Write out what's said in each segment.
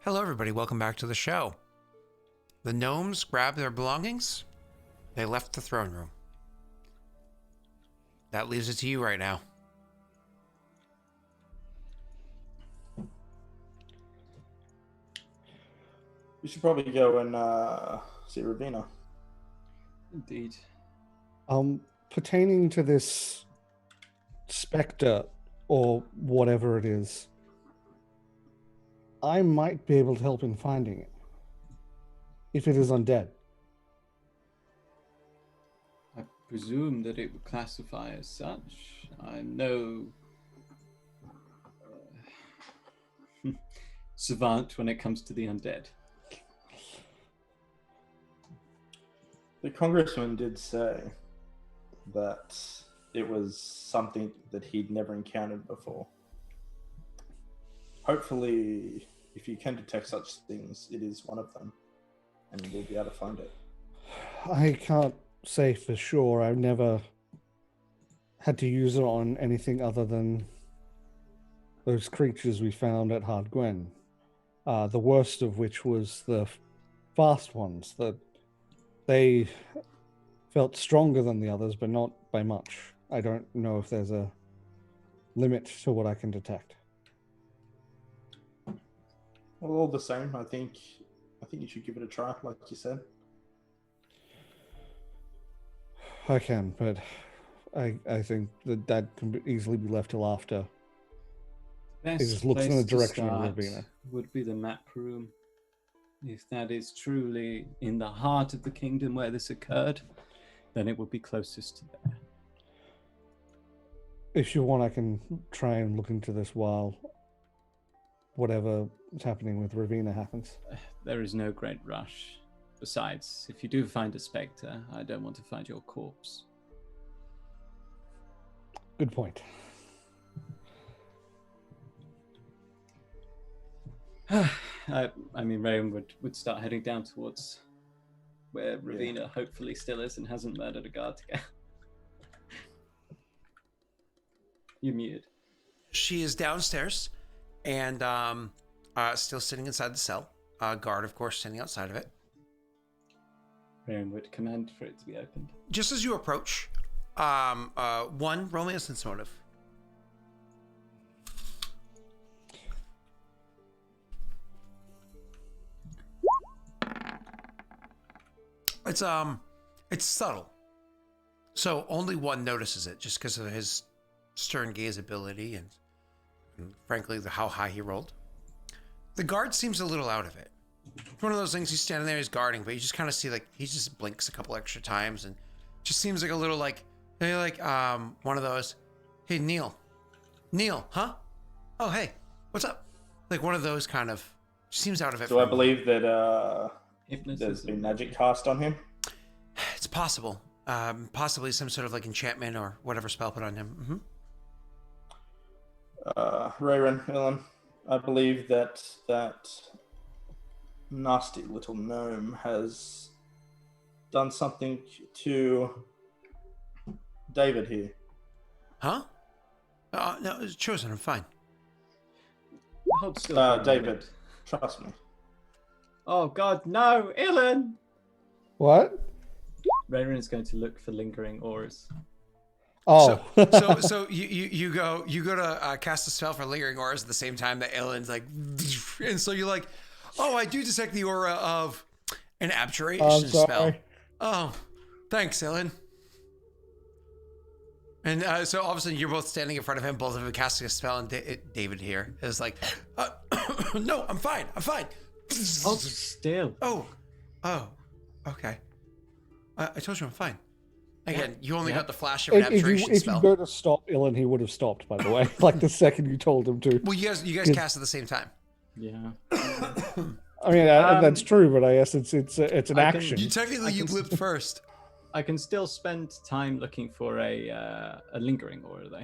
Hello, everybody. Welcome back to the show. The gnomes grabbed their belongings. They left the throne room. That leaves it to you right now. We should probably go and see Ravina. Indeed. Pertaining to this spectre or whatever it is, I might be able to help in finding it. If it is undead. I presume that it would classify as such. I'm no savant when it comes to the undead. The congressman did say that it was something that he'd never encountered before. Hopefully, if you can detect such things, it is one of them, and we'll be able to find it. I can't say for sure. I've never had to use it on anything other than those creatures we found at Hard Gwen. The worst of which was the fast ones. That they felt stronger than the others, but not by much. I don't know if there's a limit to what I can detect. Well, all the same, I think you should give it a try, like you said. I can, but I think that can easily be left till after. It just looks in the direction of Ravina. Would be the map room. If that is truly in the heart of the kingdom where this occurred, then it would be closest to there. If you want, I can try and look into this while whatever is happening with Ravina happens. There is no great rush. Besides, if you do find a spectre, I don't want to find your corpse. Good point. I mean, Rayon would start heading down towards where Ravina hopefully still is and hasn't murdered a guard to get. You're muted. She is downstairs and still sitting inside the cell. Guard, of course, standing outside of it. Rayon would command for it to be opened. Just as you approach, one romance and motive. It's subtle. So only one notices it just because of his stern gaze ability and frankly, how high he rolled. The guard seems a little out of it. It's one of those things, he's standing there, he's guarding, but you just kind of see he just blinks a couple extra times and just seems like a little one of those, hey, Neil, huh? Oh, hey, what's up? Like one of those kind of, seems out of it. Do I believe that there's been magic cast on him? It's possible. Possibly some sort of enchantment or whatever spell put on him. Rayron, Ellen, I believe that nasty little gnome has done something to David here. Huh? No, it's chosen. I'm fine. Hold still for a David, moment. trust me. Oh God, no, Ilan! What? Rayon is going to look for lingering auras. Oh. So you go to cast a spell for lingering auras at the same time that Ellen's and so you're like, oh, I do detect the aura of an abjuration spell. Oh, thanks, Ellen. And so all of a sudden you're both standing in front of him, both of them casting a spell, and David here is like, no, I'm fine. Hold still. Oh, okay. I told you I'm fine. Again, you only got the flash of an abjuration spell. If you go to stop Ilan, he would have stopped, by the way. The second you told him to. Well, you guys cast at the same time. Yeah. I mean, that's true, but I guess it's an action. You blipped first. I can still spend time looking for a lingering aura, though.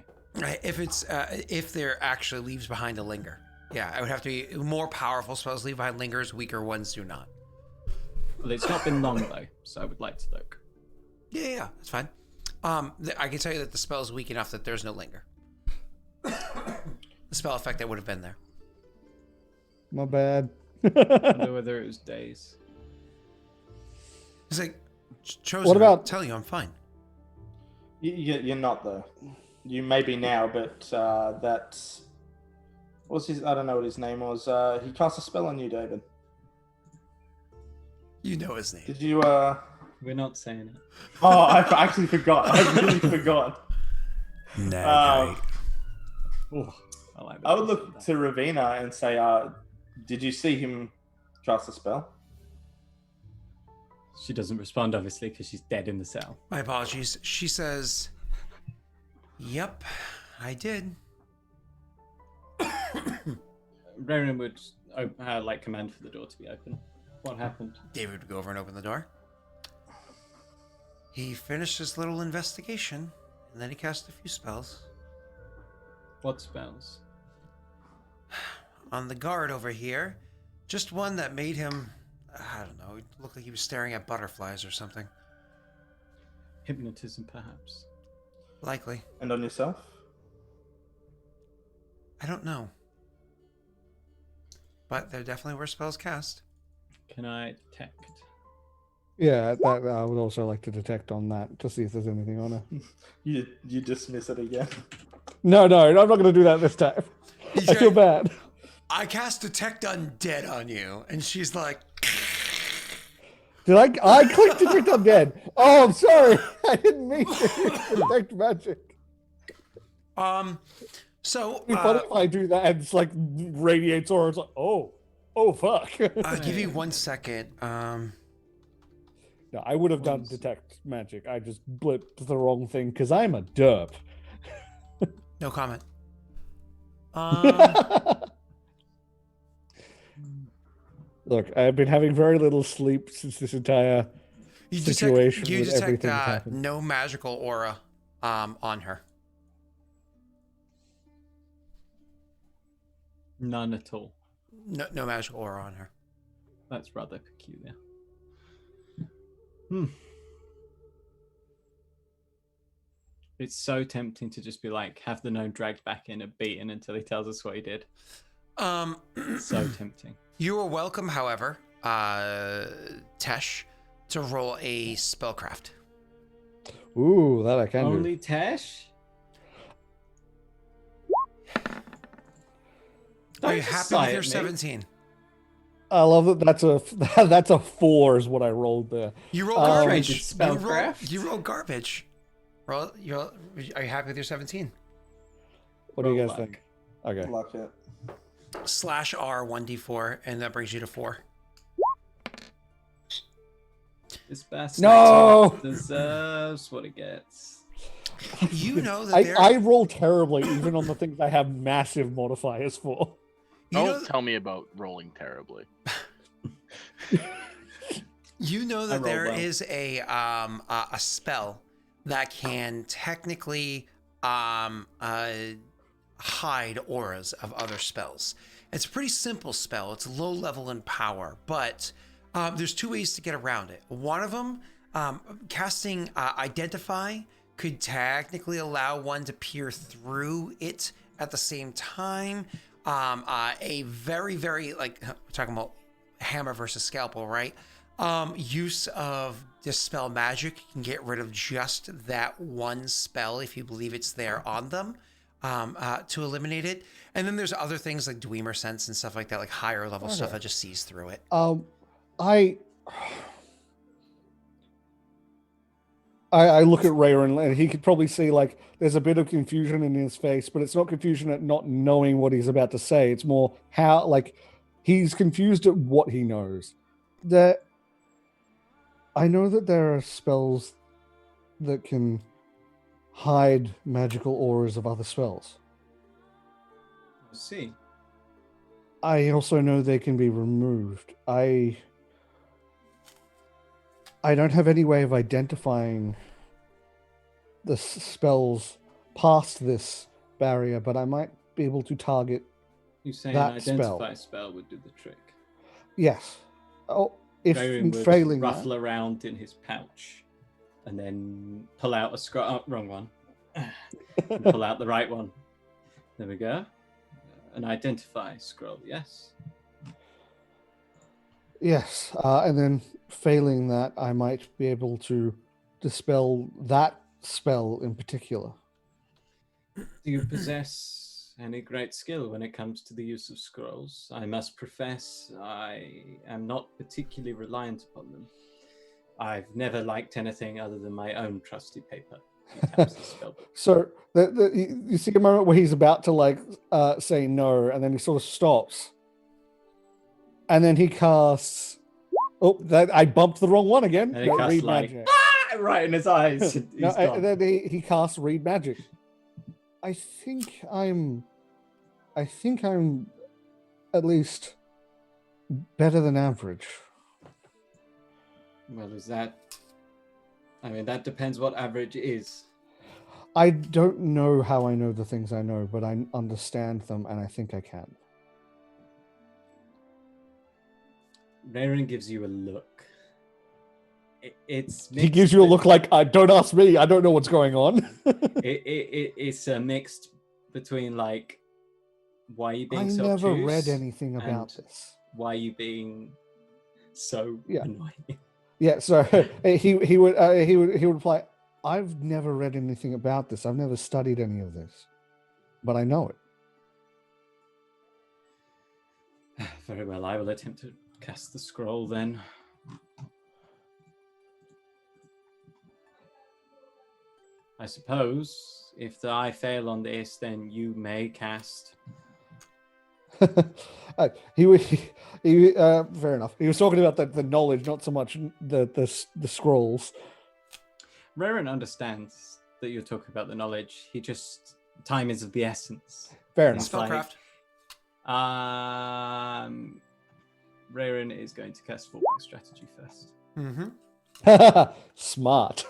If there actually leaves behind a linger. Yeah, I would have to be more powerful spells leave behind lingers, weaker ones do not. Well, it's not been long, though, so I would like to look. Yeah, that's fine. I can tell you that the spell is weak enough that there's no linger. The spell effect that would have been there. My bad. wonder whether it was days. He's like, Chosen, What about- I tell you, I'm fine. You're not though. You may be now, but that's what's his? I don't know what his name was. He cast a spell on you, David. You know his name. Did you? We're not saying it. Oh, I actually forgot. I really forgot. No. Oh, I like I would look to Ravina and say, did you see him cast a spell? She doesn't respond, obviously, because she's dead in the cell. My apologies. She says, "Yep, I did." Ronan would command for the door to be open. What happened? David would go over and open the door. He finished his little investigation, and then he cast a few spells. What spells? On the guard over here, just one that made him, I don't know, it looked like he was staring at butterflies or something. Hypnotism, perhaps. Likely. And on yourself? I don't know. But there definitely were spells cast. Can I detect? Yeah, that I would also like to detect on that to see if there's anything on her. You dismiss it again. No, I'm not going to do that this time. I feel bad. I cast Detect Undead on you, and she's like, Did I clicked Detect Undead. Oh, I'm sorry. I didn't mean to detect magic. So, It'd be funny if I do that and it's like radiates aura. It's like, oh fuck. I'll give you 1 second. No, I would have done detect magic. I just blipped the wrong thing because I'm a derp. No comment. Look, I've been having very little sleep since this entire situation you with detect everything that's happened. no magical aura on her. None at all. No magical aura on her. That's rather peculiar. It's so tempting to just be like, have the gnome dragged back in and beaten until he tells us what he did. So tempting. You are welcome, however, Tesh, to roll a spellcraft. Ooh, that I can do. Only Tesh? Are you Don't happy sigh with your at me. 17? I love that. That's a 4 is what I rolled there. You roll Traded garbage. spellcraft. You roll garbage. Are you happy with your 17? What do you Roll guys luck. think? Okay. Luck it. /R 1d4, and that brings you to 4. This bastard No! deserves what it gets. You know that I roll terribly even on the things I have massive modifiers for. Don't tell me about rolling terribly. You know I that roll there well. is a spell that can technically hide auras of other spells. It's a pretty simple spell. It's low level in power, but there's 2 ways to get around it. One of them, casting Identify, could technically allow one to peer through it at the same time. A very, very, like, we're talking about hammer versus scalpel, right? Use of Dispel Magic can get rid of just that one spell if you believe it's there on them, to eliminate it. And then there's other things like Dwemer Sense and stuff like that, like higher level stuff that just sees through it. I look at Rayron and he could probably see like there's a bit of confusion in his face, but it's not confusion at not knowing what he's about to say. It's more how like he's confused at what he knows. That I know that there are spells that can hide magical auras of other spells. I see. I also know they can be removed. I don't have any way of identifying the spells past this barrier, but I might be able to target. You say That an identify spell would do the trick. Yes. Oh, if Varian would failing ruffle that, around in his pouch and then pull out a scroll. Oh, wrong one. And pull out the right one. There we go. An identify scroll, yes. Yes, and then failing that, I might be able to dispel that spell in particular. Do you possess any great skill when it comes to the use of scrolls? I must profess I am not particularly reliant upon them. I've never liked anything other than my own trusty paper. He taps the spell book. So you see a moment where he's about to like say no, and then he sort of stops, and then he casts. Oh, that I bumped the wrong one again. And he casts read like magic. right in his eyes. He's No, gone. and then he casts read magic. I think I'm at least better than average. Well, is that? I mean, that depends what average is. I don't know how I know the things I know, but I understand them, and I think I can. Raren gives you a look. It's He gives you a look like, don't ask me, I don't know what's going on. It's a mixed between like, why are you being I so never obtuse read anything about and this. why are you being so annoying? Yeah, so he would reply, I've never read anything about this. I've never studied any of this, but I know it. Very well, I will attempt to cast the scroll then. I suppose if I fail on this, then you may cast. Fair enough. He was talking about the knowledge, not so much the scrolls. Raren understands that you're talking about the knowledge. He just time is of the essence. Fair enough. Spellcraft. Raren is going to cast fallback strategy first. Mm-hmm. Smart.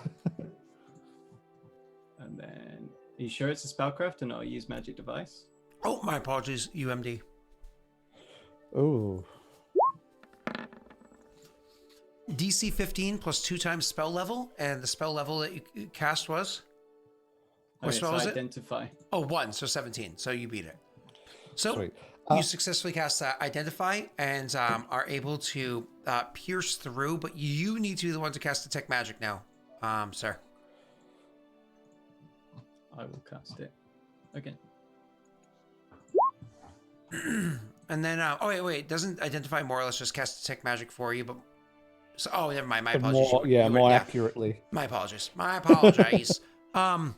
And then, are you sure it's a spellcraft and not a use magic device? Oh, my apologies, UMD. Oh. DC 15 plus 2 times spell level, and the spell level that you cast was? What spell was it? Identify. Oh, 1, so 17. So you beat it. So Sweet. you successfully cast Identify and are able to pierce through, but you need to be the one to cast Detect Magic now, sir. I will cast it again. And then, wait, doesn't Identify more or less just cast Detect Magic for you? But so, oh, never mind. My apologies. More accurately. My apologies. My apologies. And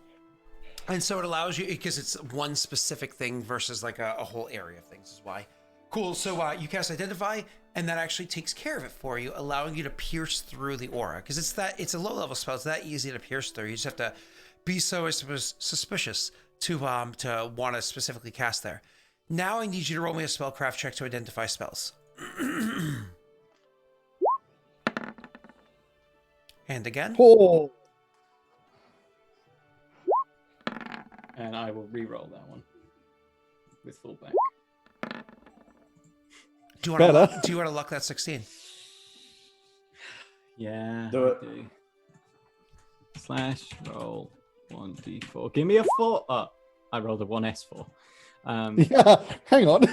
so it allows you, because it's one specific thing versus like a whole area of things is why. Cool. So you cast Identify, and that actually takes care of it for you, allowing you to pierce through the aura. Because it's a low level spell. It's that easy to pierce through. You just have to be so suspicious to want to specifically cast there. Now I need you to roll me a spellcraft check to identify spells. And again. Oh. And I will re-roll that one with fallback. Do you want to luck that 16? Yeah. Do it. I do. / roll 1d4. Give me a 4. Oh, I rolled a 1s4. Yeah, hang on. /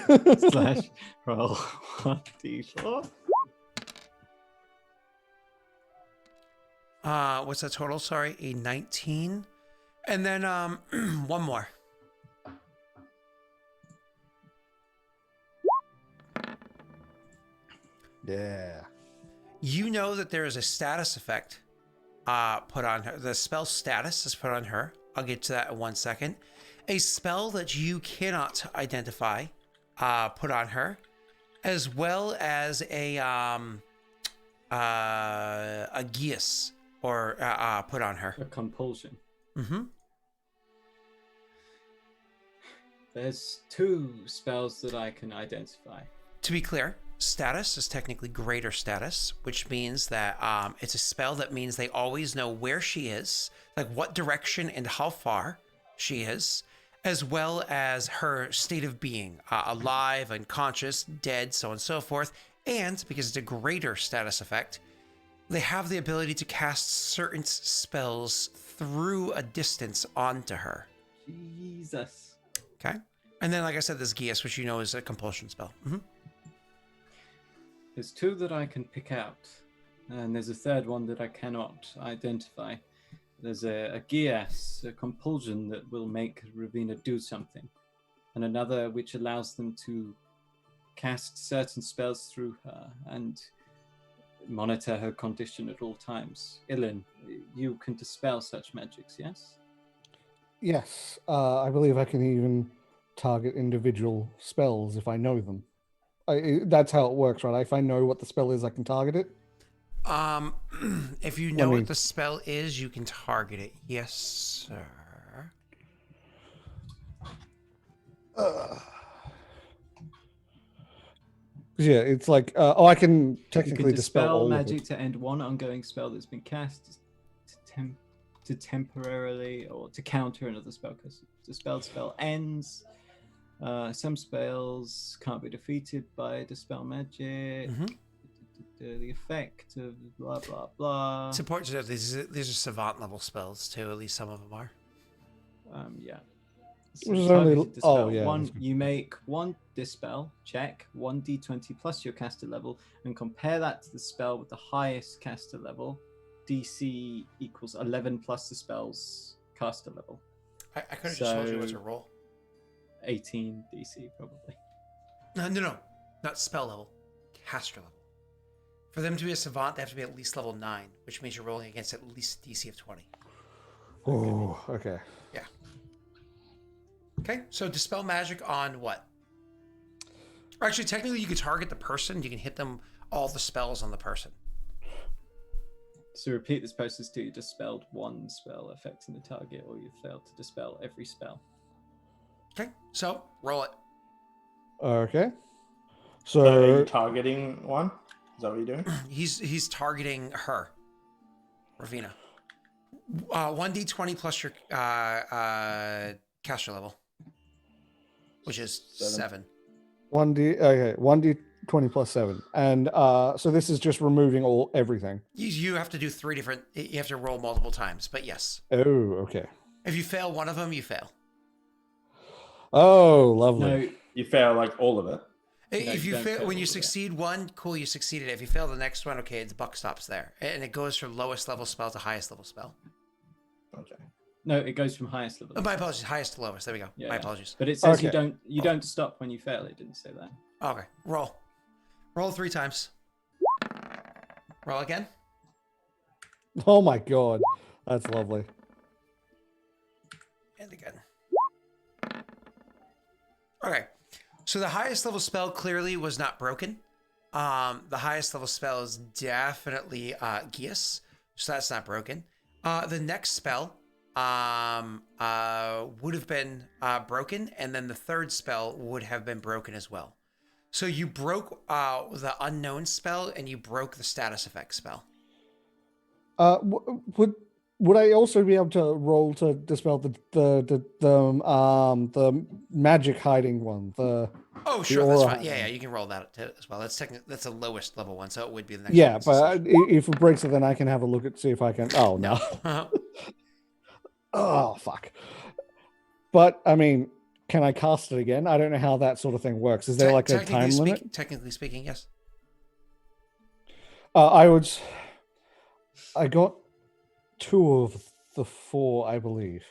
roll 1d4. What's that total? Sorry, a 19. And then one more. Yeah. You know that there is a status effect put on her. The spell status is put on her. I'll get to that in 1 second. A spell that you cannot identify put on her, as well as a geas or put on her. A compulsion. Mm-hmm. There's 2 spells that I can identify. To be clear, status is technically greater status, which means that it's a spell that means they always know where she is, like what direction and how far she is, as well as her state of being, alive, unconscious, dead, so on and so forth. And because it's a greater status effect, they have the ability to cast certain spells through a distance onto her. Jesus. Okay. And then, like I said, this Geas, which you know is a compulsion spell. Mm-hmm. There's two that I can pick out, and there's a third one that I cannot identify. There's a geas, a compulsion that will make Ravina do something, and another which allows them to cast certain spells through her and monitor her condition at all times. Ilin, you can dispel such magics, yes? Yes, I believe I can even target individual spells if I know them. That's how it works, right? If I know what the spell is, I can target it. If you know what the spell is, you can target it. Yes, sir. Yeah, it's like I can You technically can dispel dispel all magic of it. to end one ongoing spell that's been cast, to temporarily or to counter another spell. Because dispelled spell ends. Some spells can't be defeated by dispel magic. The effect of blah blah blah. It's important to know these are savant level spells too. At least some of them are. Yeah. It was targeted only dispel. yeah. One, you make one dispel check, 1d20 plus your caster level, and compare that to the spell with the highest caster level. DC equals 11 plus the spell's caster level. I could have just told you what to roll. 18 DC probably. No, not spell level, caster level. For them to be a savant, they have to be at least level 9, which means you're rolling against at least DC of 20. Oh, okay. Yeah. Okay, so dispel magic on what? Or actually, technically, you can target the person. You can hit them all the spells on the person. So repeat this process till you dispelled one spell affecting the target, or you failed to dispel every spell. Okay, so roll it. Okay. So are So you targeting one? Is that what you're doing? He's targeting her, Ravina. 1d20 plus your caster level, which is 7. 1d. Okay, 1d20 plus 7, and so this is just removing everything. You have to do 3 different. You have to roll multiple times, but yes. Oh, okay. If you fail one of them, you fail. Oh, lovely. No, You fail like all of it. If you you don't fail, fail when you all of it. succeed one, cool, you succeeded. If you fail the next one, okay, the buck stops there, and it goes from lowest level spell to highest level spell. Okay. no, it goes from highest level. Oh, my apologies, highest to lowest. There we go. Yeah, My yeah. apologies. But it says Okay. you don't stop when you fail. It didn't say that. Okay, roll 3 times. Roll again. Oh my god, that's lovely. And again. Okay, so the highest level spell clearly was not broken. The highest level spell is definitely Geas, so that's not broken. The next spell would have been broken, and then the third spell would have been broken as well. So you broke the unknown spell, and you broke the status effect spell. Would I also be able to roll to dispel the magic hiding one? Oh, sure, that's aura fine. Yeah, hiding. you can roll that as well. That's the lowest level one, so it would be the next. Yeah, one. but if it breaks it, then I can have a look at see if I can. Oh no. Oh fuck. But I mean, can I cast it again? I don't know how that sort of thing works. Is there like a time limit? Technically speaking, yes. I got 2 of the 4, I believe.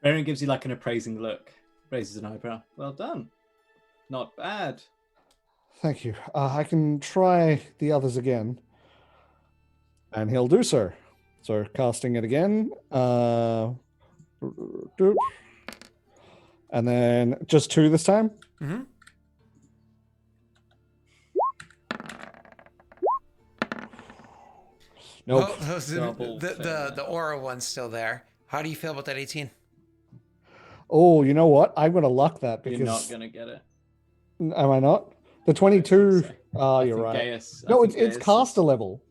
Baron gives you like an appraising look, raises an eyebrow. Well done. Not bad. Thank you. I can try the others again. And he'll do so. So casting it again. And then just 2 this time. Mm-hmm. Nope. Well, Double the aura one's still there. How do you feel about that 18? Oh, you know what? I'm going to luck that because... You're not going to get it. Am I not? The 22... so. Oh, I you're think right. Gaius- I No, think it's Gaius caster is- level,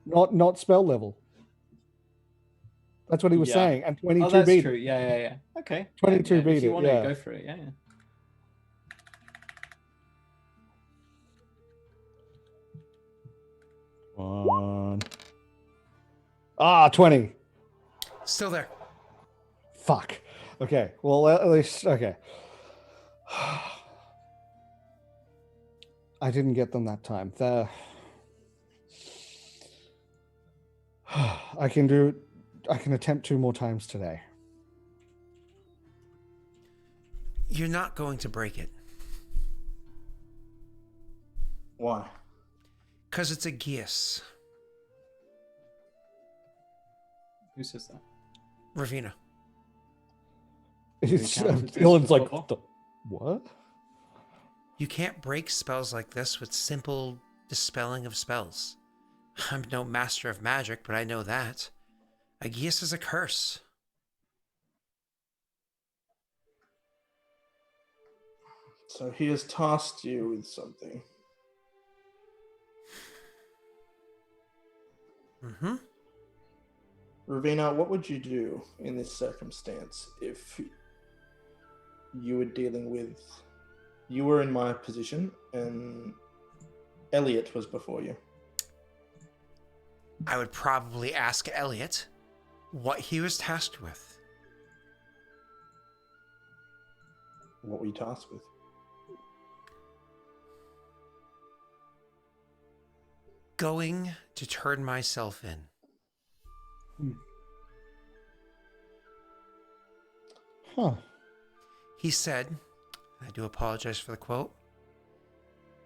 not spell level. That's what he was Yeah. saying. And 22 Oh, that's beat true. it. Yeah. Okay. 22 yeah. beat If you it, want yeah. to go for it, yeah. One. 20. Still there. Fuck. Okay. Well, at least okay. I didn't get them that time. I can attempt 2 more times today. You're not going to break it. Why? Because it's a geas. Who says that? Ravina. It's, encountered this Dylan's like, before? what? You can't break spells like this with simple dispelling of spells. I'm no master of magic, but I know that. A geas is a curse. So he has tasked you with something. Mm-hmm. Ravina, what would you do in this circumstance if you were dealing with... You were in my position and Elliot was before you. I would probably ask Elliot what he was tasked with. What were you tasked with? Going to turn myself in. Huh. He said, I do apologize for the quote,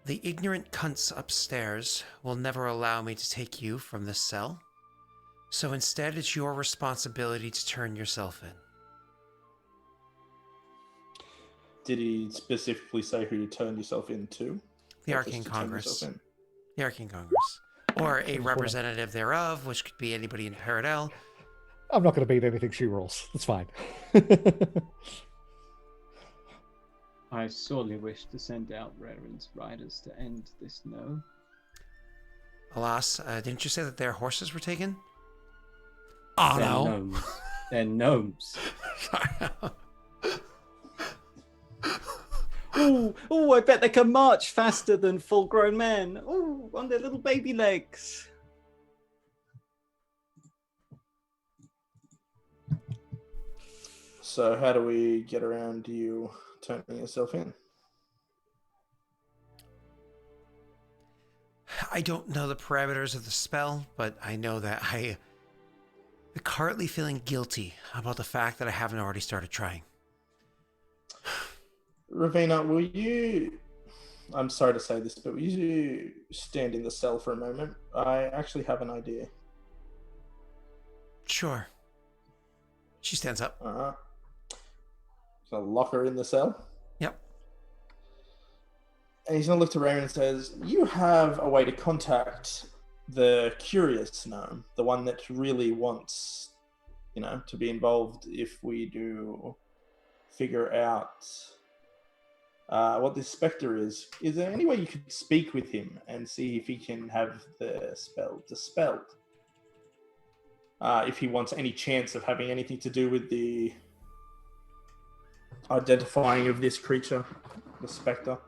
"The ignorant cunts upstairs will never allow me to take you from this cell, so instead it's your responsibility to turn yourself in." Did he specifically say who you turned yourself into? The Or Arcane just to turn Congress. yourself in? The Arcane Congress. Or a representative thereof, which could be anybody in Paradel. I'm not going to beat anything she rolls. It's fine. I sorely wish to send out Raren's riders to end this no. Alas, didn't you say that their horses were taken? Oh, They're no. gnomes. They're gnomes. Ooh, I bet they can march faster than full-grown men. Ooh, on their little baby legs. So how do we get around you turning yourself in? I don't know the parameters of the spell, but I know that I'm currently feeling guilty about the fact that I haven't already started trying. Ravina, will you... I'm sorry to say this, but will you stand in the cell for a moment? I actually have an idea. Sure. She stands up. Uh-huh. So lock her in the cell. Yep. And he's going to look to Raymond and says, you have a way to contact the curious gnome, the one that really wants, to be involved if we do figure out what this spectre is. Is there any way you could speak with him and see if he can have the spell dispelled? If he wants any chance of having anything to do with the identifying of this creature, the spectre.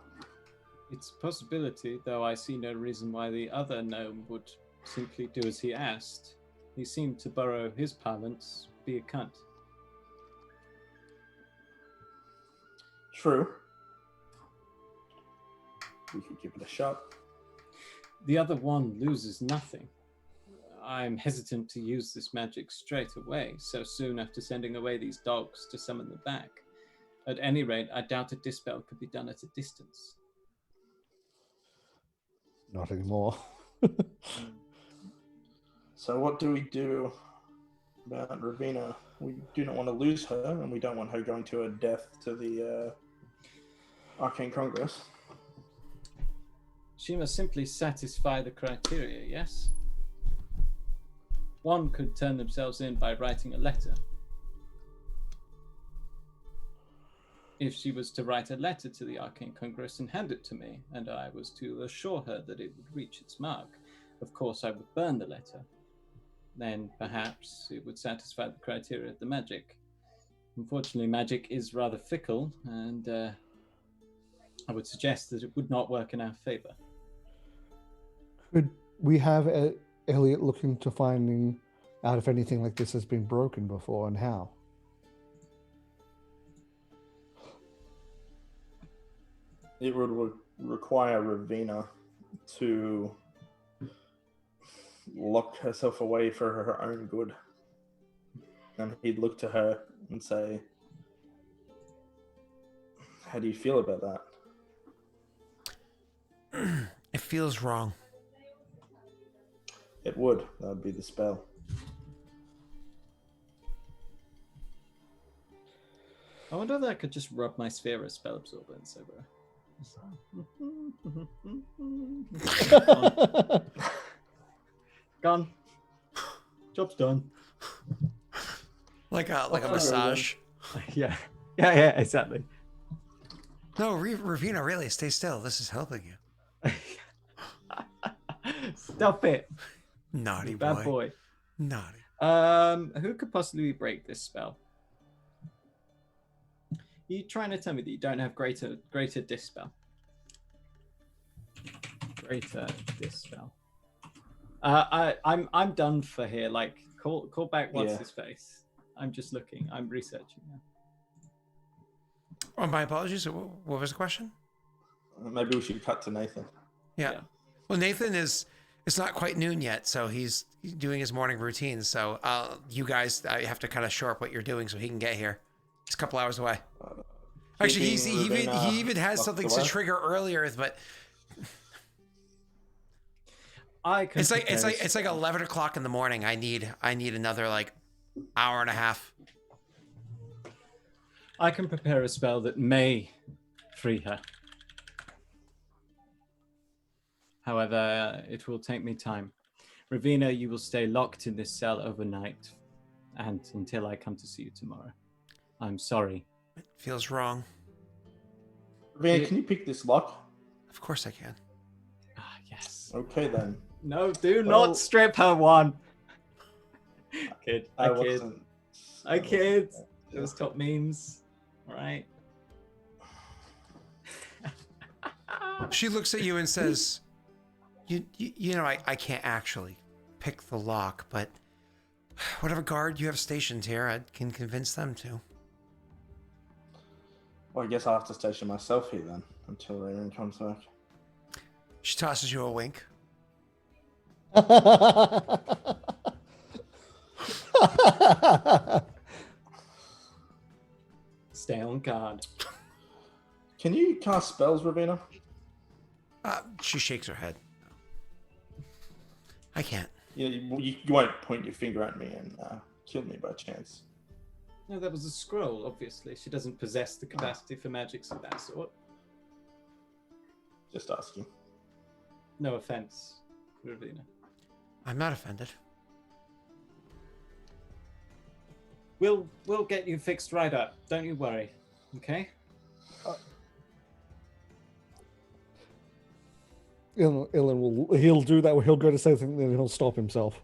It's a possibility, though I see no reason why the other gnome would simply do as he asked. He seemed to borrow his parlance, be a cunt. True. We could give it a shot. The other one loses nothing. I'm hesitant to use this magic straight away, so soon after sending away these dogs to summon them back. At any rate, I doubt a dispel could be done at a distance. Not anymore. So what do we do about Ravina? We do not want to lose her, and we don't want her going to her death to the Arcane Congress. She must simply satisfy the criteria, yes? One could turn themselves in by writing a letter. If she was to write a letter to the Arcane Congress and hand it to me, and I was to assure her that it would reach its mark, of course I would burn the letter. Then perhaps it would satisfy the criteria of the magic. Unfortunately, magic is rather fickle, and I would suggest that it would not work in our favor. Could we have Elliot look into finding out if anything like this has been broken before and how? It would require Ravina to lock herself away for her own good. And he'd look to her and say, how do you feel about that? It feels wrong. It would. That would be the spell. I wonder if I could just rub my sphere of spell absorbance over. Gone. Job's done. Like a massage. Yeah, exactly. No, Ravina, really, stay still. This is helping you. Stop it, Naughty boy. bad boy. Naughty. Who could possibly break this spell? You trying to tell me that you don't have greater dispel? Greater dispel. I'm done for here. Like, call back. What's his face? I'm just looking. I'm researching now. Oh, my apologies. What was the question? Maybe we should cut to Nathan. Yeah. Well, Nathan it's not quite noon yet, so he's doing his morning routine. So you guys have to kind of shore up what you're doing so he can get here. It's a couple hours away. Actually, he even has something to trigger earlier, but it's like 11 o'clock in the morning. I need another like hour and a half. I can prepare a spell that may free her. However, it will take me time. Ravina, you will stay locked in this cell overnight and until I come to see you tomorrow. I'm sorry. It feels wrong. Ravina, can you pick this lock? Of course I can. Ah, yes. Okay, then. No, do not strip her one. Kid. I kid. It was top memes. All right. She looks at you and says, you know, I can't actually pick the lock, but whatever guard you have stationed here, I can convince them to. Well, I guess I'll have to station myself here then until Raven comes back. She tosses you a wink. Stay on guard. Can you cast spells, Ravina? She shakes her head. I can't. Yeah, you won't point your finger at me and kill me by chance. No, that was a scroll, obviously. She doesn't possess the capacity for magics of that sort. Just asking. No offense, Ravina. I'm not offended. We'll get you fixed right up. Don't you worry. Okay? Ilan he'll do that. He'll go to say something, then he'll stop himself.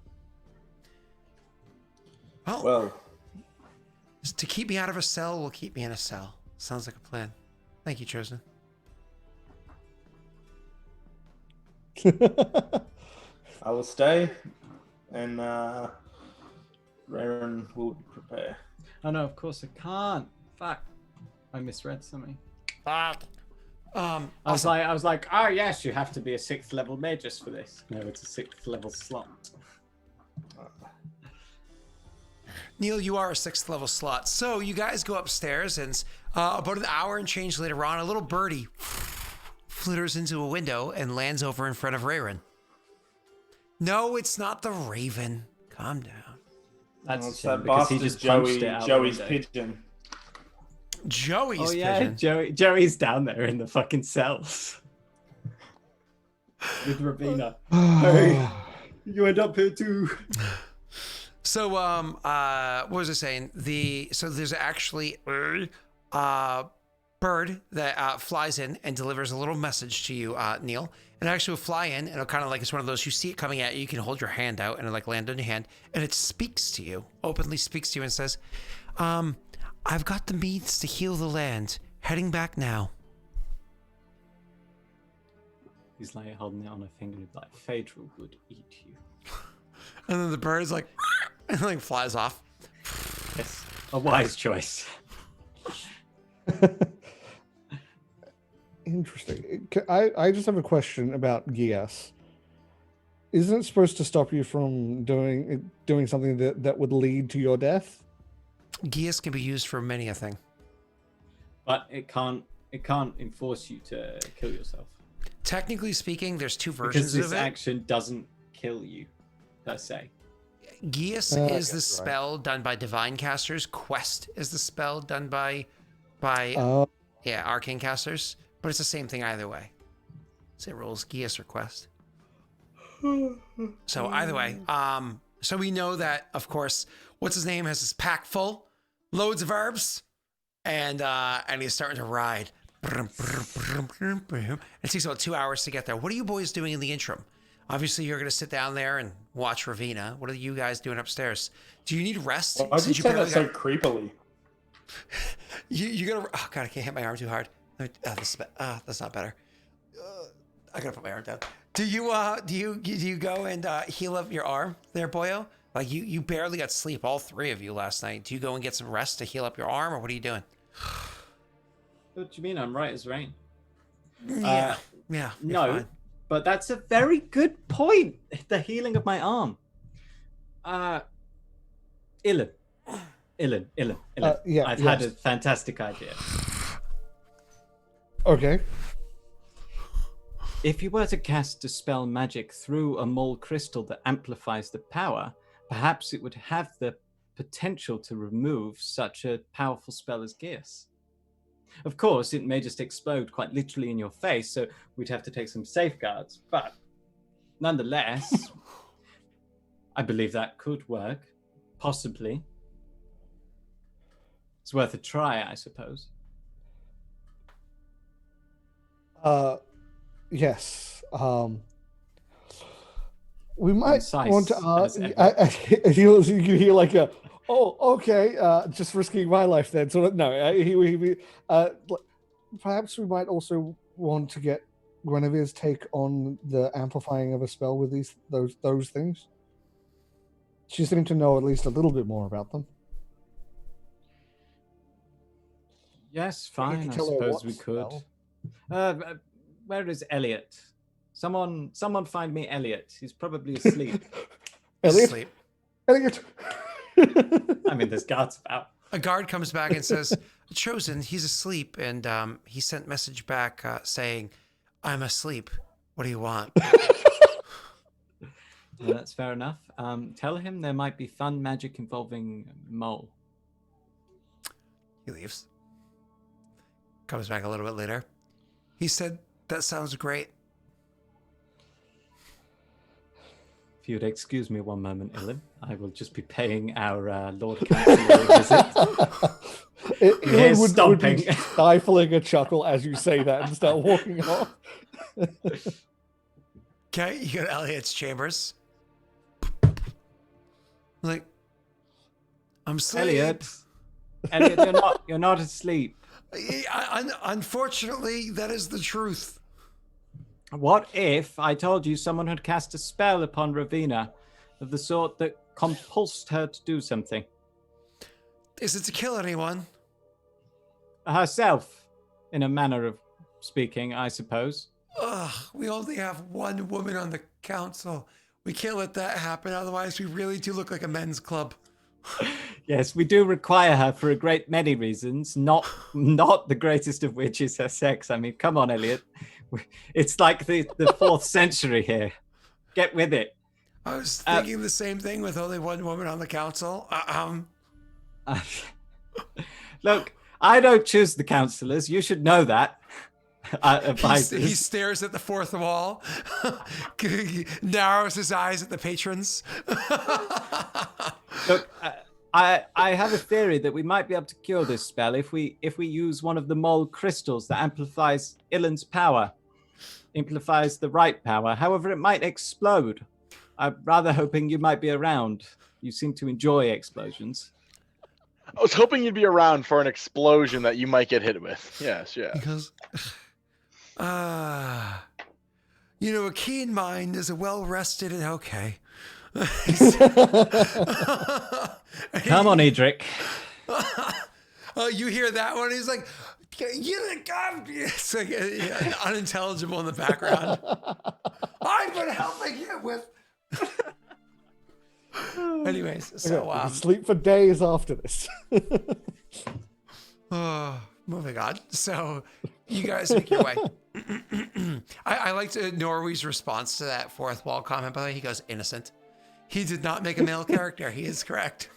Well, to keep me out of a cell will keep me in a cell. Sounds like a plan. Thank you, Chosen. I will stay, and Raven will prepare. Oh no, of course I can't. Fuck. I misread something. Fuck. I was like, oh yes, you have to be a 6th level magus for this. No, it's a 6th level slot. Neil, you are a 6th level slot. So you guys go upstairs, and about an hour and change later on, a little birdie flitters into a window and lands over in front of Rayron. No, it's not the raven. Calm down. That's that because he just punched it out Joey's the window. pigeon. Joey's Oh yeah, pigeon. Joey's down there in the fucking cells with Ravina. Hey, you end up here too. So, what was I saying? So there's actually a bird that flies in and delivers a little message to you, Neil. And actually will fly in, and it'll kind of like, it's one of those, you see it coming at you, you can hold your hand out, and it like land on your hand, and it speaks to you, openly speaks to you and says, I've got the means to heal the land. Heading back now. He's like holding it on a finger, like Phaedra would eat you. And then the bird's like, and like flies off. Yes, a wise choice. Interesting. I just have a question about Gias. Isn't it supposed to stop you from doing something that would lead to your death? Gias can be used for many a thing. But it can't enforce you to kill yourself. Technically speaking, there's two Because versions this of it. action doesn't kill you, per se. Gias is the spell done by divine casters. Quest is the spell done by arcane casters. But it's the same thing either way. So it rolls Gias or Quest. So either way, so we know that, of course, what's his name has his pack full, loads of herbs, and he's starting to ride. It takes about 2 hours to get there. What are you boys doing in the interim? Obviously, you're going to sit down there and watch Ravina. What are you guys doing upstairs? Do you need rest? Why did you say that so creepily? You gotta. Oh God, I can't hit my arm too hard. That's not better. I gotta put my arm down. Do you go and heal up your arm there, Boyo? Like you barely got sleep, all three of you last night. Do you go and get some rest to heal up your arm, or what are you doing? What do you mean? I'm right as rain. Yeah. No, fine. but that's a very good point. The healing of my arm. Ilan. Yeah, I've had a fantastic idea. Okay. If you were to cast Dispel Magic through a mole crystal that amplifies the power, perhaps it would have the potential to remove such a powerful spell as Geas. Of course, it may just explode quite literally in your face, so we'd have to take some safeguards, but nonetheless, I believe that could work. Possibly. It's worth a try, I suppose. Yes. We might Concise want as to. ever. You hear like a, oh, okay, just risking my life then. So no, perhaps we might also want to get Guinevere's take on the amplifying of a spell with those things. She seemed to know at least a little bit more about them. Yes, fine. I suppose we could. Where is Elliot? Someone find me Elliot. He's probably asleep. Elliot? Elliot! I mean, there's guards about. A guard comes back and says, Chosen, he's asleep. And he sent message back saying, I'm asleep. What do you want? Yeah, that's fair enough. Tell him there might be fun magic involving Mole. He leaves. Comes back a little bit later. He said, that sounds great. If you'd excuse me one moment, Ilan, I will just be paying our Lord Councillor a visit. Ilan would be stifling a chuckle as you say that and start walking off. Okay, you go to Elliot's chambers. Like, I'm asleep. Elliot, you're not asleep. Unfortunately, that is the truth. What if I told you someone had cast a spell upon Ravina of the sort that compulsed her to do something? Is it to kill anyone? Herself, in a manner of speaking, I suppose. Ugh, we only have one woman on the council. We can't let that happen, otherwise we really do look like a men's club. Yes, we do require her for a great many reasons, not the greatest of which is her sex. I mean, come on, Elliot. It's like the 4th century here. Get with it. I was thinking the same thing with only one woman on the council. Look, I don't choose the councillors. You should know that. He stares at the fourth wall, narrows his eyes at the patrons. Look, I have a theory that we might be able to cure this spell if we use one of the mole crystals that amplifies Ilan's power, amplifies the right power. However, it might explode. I'm rather hoping you might be around. You seem to enjoy explosions. I was hoping you'd be around for an explosion that you might get hit with. Yes, yeah. Because, a keen mind is a well-rested and okay. Come on, Idric. Oh, you hear that one? He's like, It's like, unintelligible in the background. I've been helping you with. Anyways, so We can sleep for days after this. moving on. So you guys make your way. I liked Norway's response to that fourth wall comment. By the way, he goes innocent. He did not make a male character. He is correct.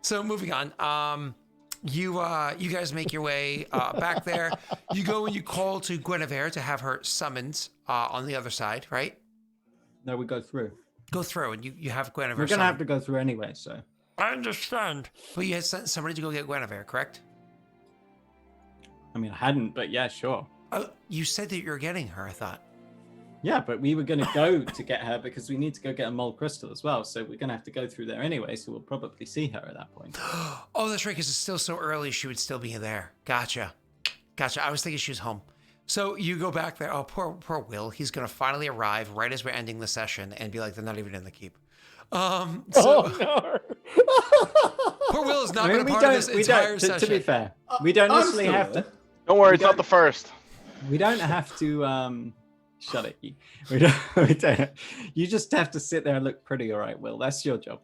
So moving on. You guys make your way back there. You go and you call to Guinevere to have her summoned on the other side, right? No, we go through. Go through and you have Guinevere. We're gonna have to go through anyway, so. I understand. But you had sent somebody to go get Guinevere, correct? I mean, I hadn't, but yeah, sure. Oh, you said that you're getting her, I thought. Yeah, but we were going to go to get her because we need to go get a mole crystal as well. So we're going to have to go through there anyway. So we'll probably see her at that point. Oh, that's right, because it's still so early. She would still be there. Gotcha. I was thinking she was home. So you go back there. Oh, poor Will. He's going to finally arrive right as we're ending the session and be like, they're not even in the keep. Oh, no. Poor Will is not going to be part of this entire session. To be fair, we don't necessarily have to. Don't worry, it's not the first. We don't have to. Shut it. We don't. You just have to sit there and look pretty, all right, Will. That's your job.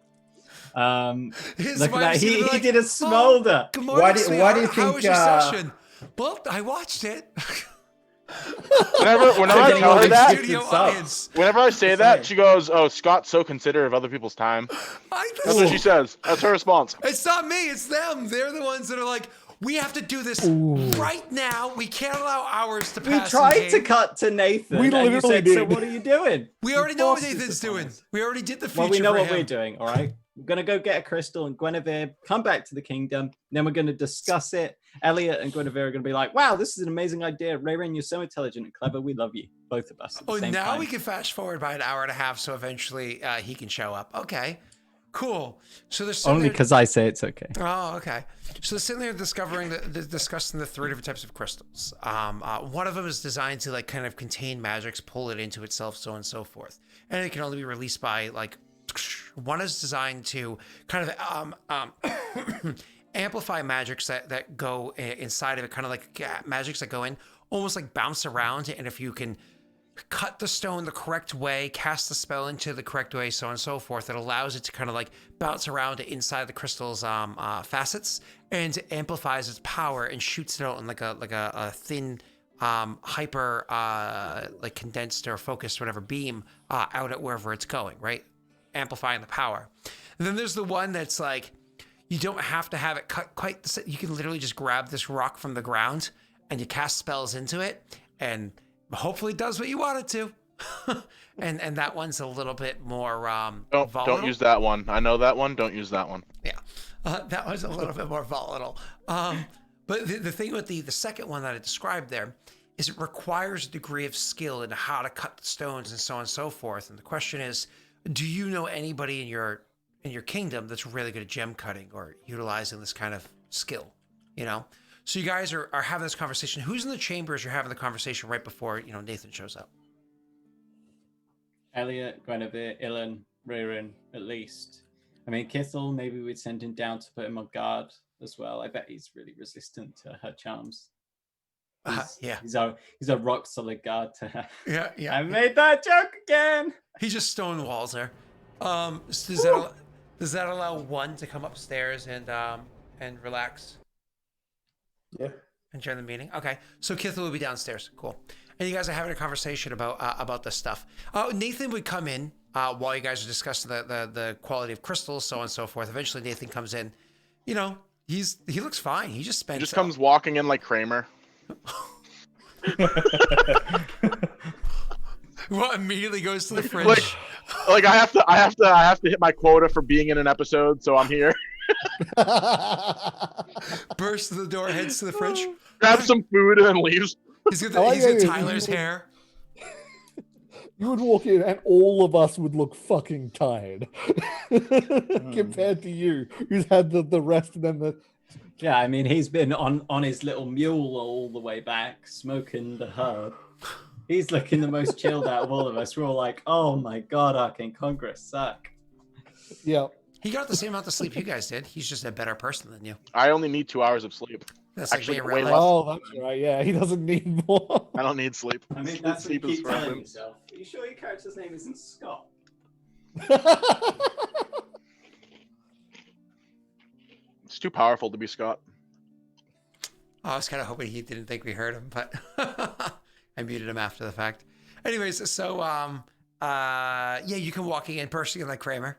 Look at that. He did a smolder. Good morning, Why do you how think? was your session? Well, I watched it. Whenever I tell her that, Studio audience. whenever I say that, she goes, "Oh, Scott's so considerate of other people's time." That's what she says. That's her response. It's not me. It's them. They're the ones that are like, we have to do this right now. We can't allow hours to pass. We tried to cut to Nathan. We and you literally said, did. So what are you doing? We already know what Nathan's doing. We already did the feature. Well, we know for what him. we're doing, all right? We're going to go get a crystal and Guinevere, come back to the kingdom. Then we're going to discuss it. Elliot and Guinevere are going to be like, wow, this is an amazing idea. Rayren, you're so intelligent and clever. We love you, both of us. At the same Now time. we can fast forward by an hour and a half, so eventually he can show up. Okay, cool. So there's Only because I say it's okay. Oh, okay. So they're sitting there discussing the three different types of crystals. One of them is designed to like kind of contain magics, pull it into itself, so on and so forth. And it can only be released by like. One is designed to kind of amplify magics that go inside of it, kind of like magics that go in, almost like bounce around. And if you can cut the stone the correct way, cast the spell into the correct way, so on and so forth, it allows it to kind of like bounce around inside the crystal's facets and amplifies its power and shoots it out in like a thin hyper like condensed or focused whatever beam out at wherever it's going, right? Amplifying the power. And then there's the one that's like, you don't have to have it cut quite the you can literally just grab this rock from the ground and you cast spells into it and hopefully it does what you want it to. and that one's a little bit more volatile. Don't use that one. I know that one. Don't use that one. Yeah. That one's a little bit more volatile. But the thing with the second one that I described there is it requires a degree of skill in how to cut the stones and so on and so forth. And the question is, do you know anybody in your kingdom that's really good at gem cutting or utilizing this kind of skill? You know, so you guys are having this conversation. Who's in the chamber as you're having the conversation right before Nathan shows up? Elliot, Guinevere, Ilan, Rayren, at least. I mean, Kithel, maybe we'd send him down to put him on guard as well. I bet he's really resistant to her charms. Yeah, he's a rock solid guard to her. Yeah. I made that joke again. He just stonewalls her. Does that allow one to come upstairs and relax? Yeah. And join the meeting. Okay, so Kithel will be downstairs. Cool. And you guys are having a conversation about this stuff. Nathan would come in while you guys are discussing the quality of crystals, so on and so forth. Eventually, Nathan comes in. He looks fine. He just spent. He just comes walking in like Kramer. Well, immediately goes to the fridge. Like I have to hit my quota for being in an episode, so I'm here. Bursts to the door, heads to the fridge, Grabs some food and then leaves. He's got Tyler's hair. You would walk in and all of us would look fucking tired compared to you, who's had the rest and then the. Yeah, I mean, he's been on his little mule all the way back, smoking the herb. He's looking the most chilled out of all of us. We're all like, oh my God, Arcane Congress suck. Yeah. He got the same amount of sleep you guys did. He's just a better person than you. I only need 2 hours of sleep. That's Actually, like way real less. life. Oh, that's right. Yeah, he doesn't need more. I don't need sleep. I mean, that's what you Sleep is keep for telling him. yourself. Are you sure your character's name isn't Scott? It's too powerful to be Scott. I was kind of hoping he didn't think we heard him, but I muted him after the fact. Anyways, so yeah, you can walk in person like Kramer.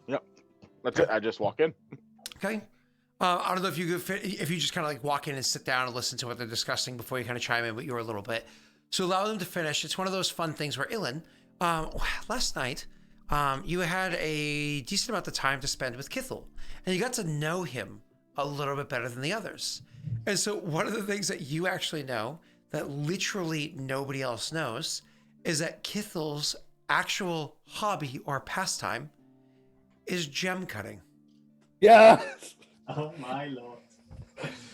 Yep. That's it. I just walk in. Okay. I don't know if you could fit, if you just kind of like walk in and sit down and listen to what they're discussing before you kind of chime in with you a little bit. So allow them to finish. It's one of those fun things where Ilan, last night, you had a decent amount of time to spend with Kithel, and you got to know him a little bit better than the others. And so one of the things that you actually know that literally nobody else knows is that Kithel's actual hobby or pastime is gem cutting. Yeah. Oh my lord.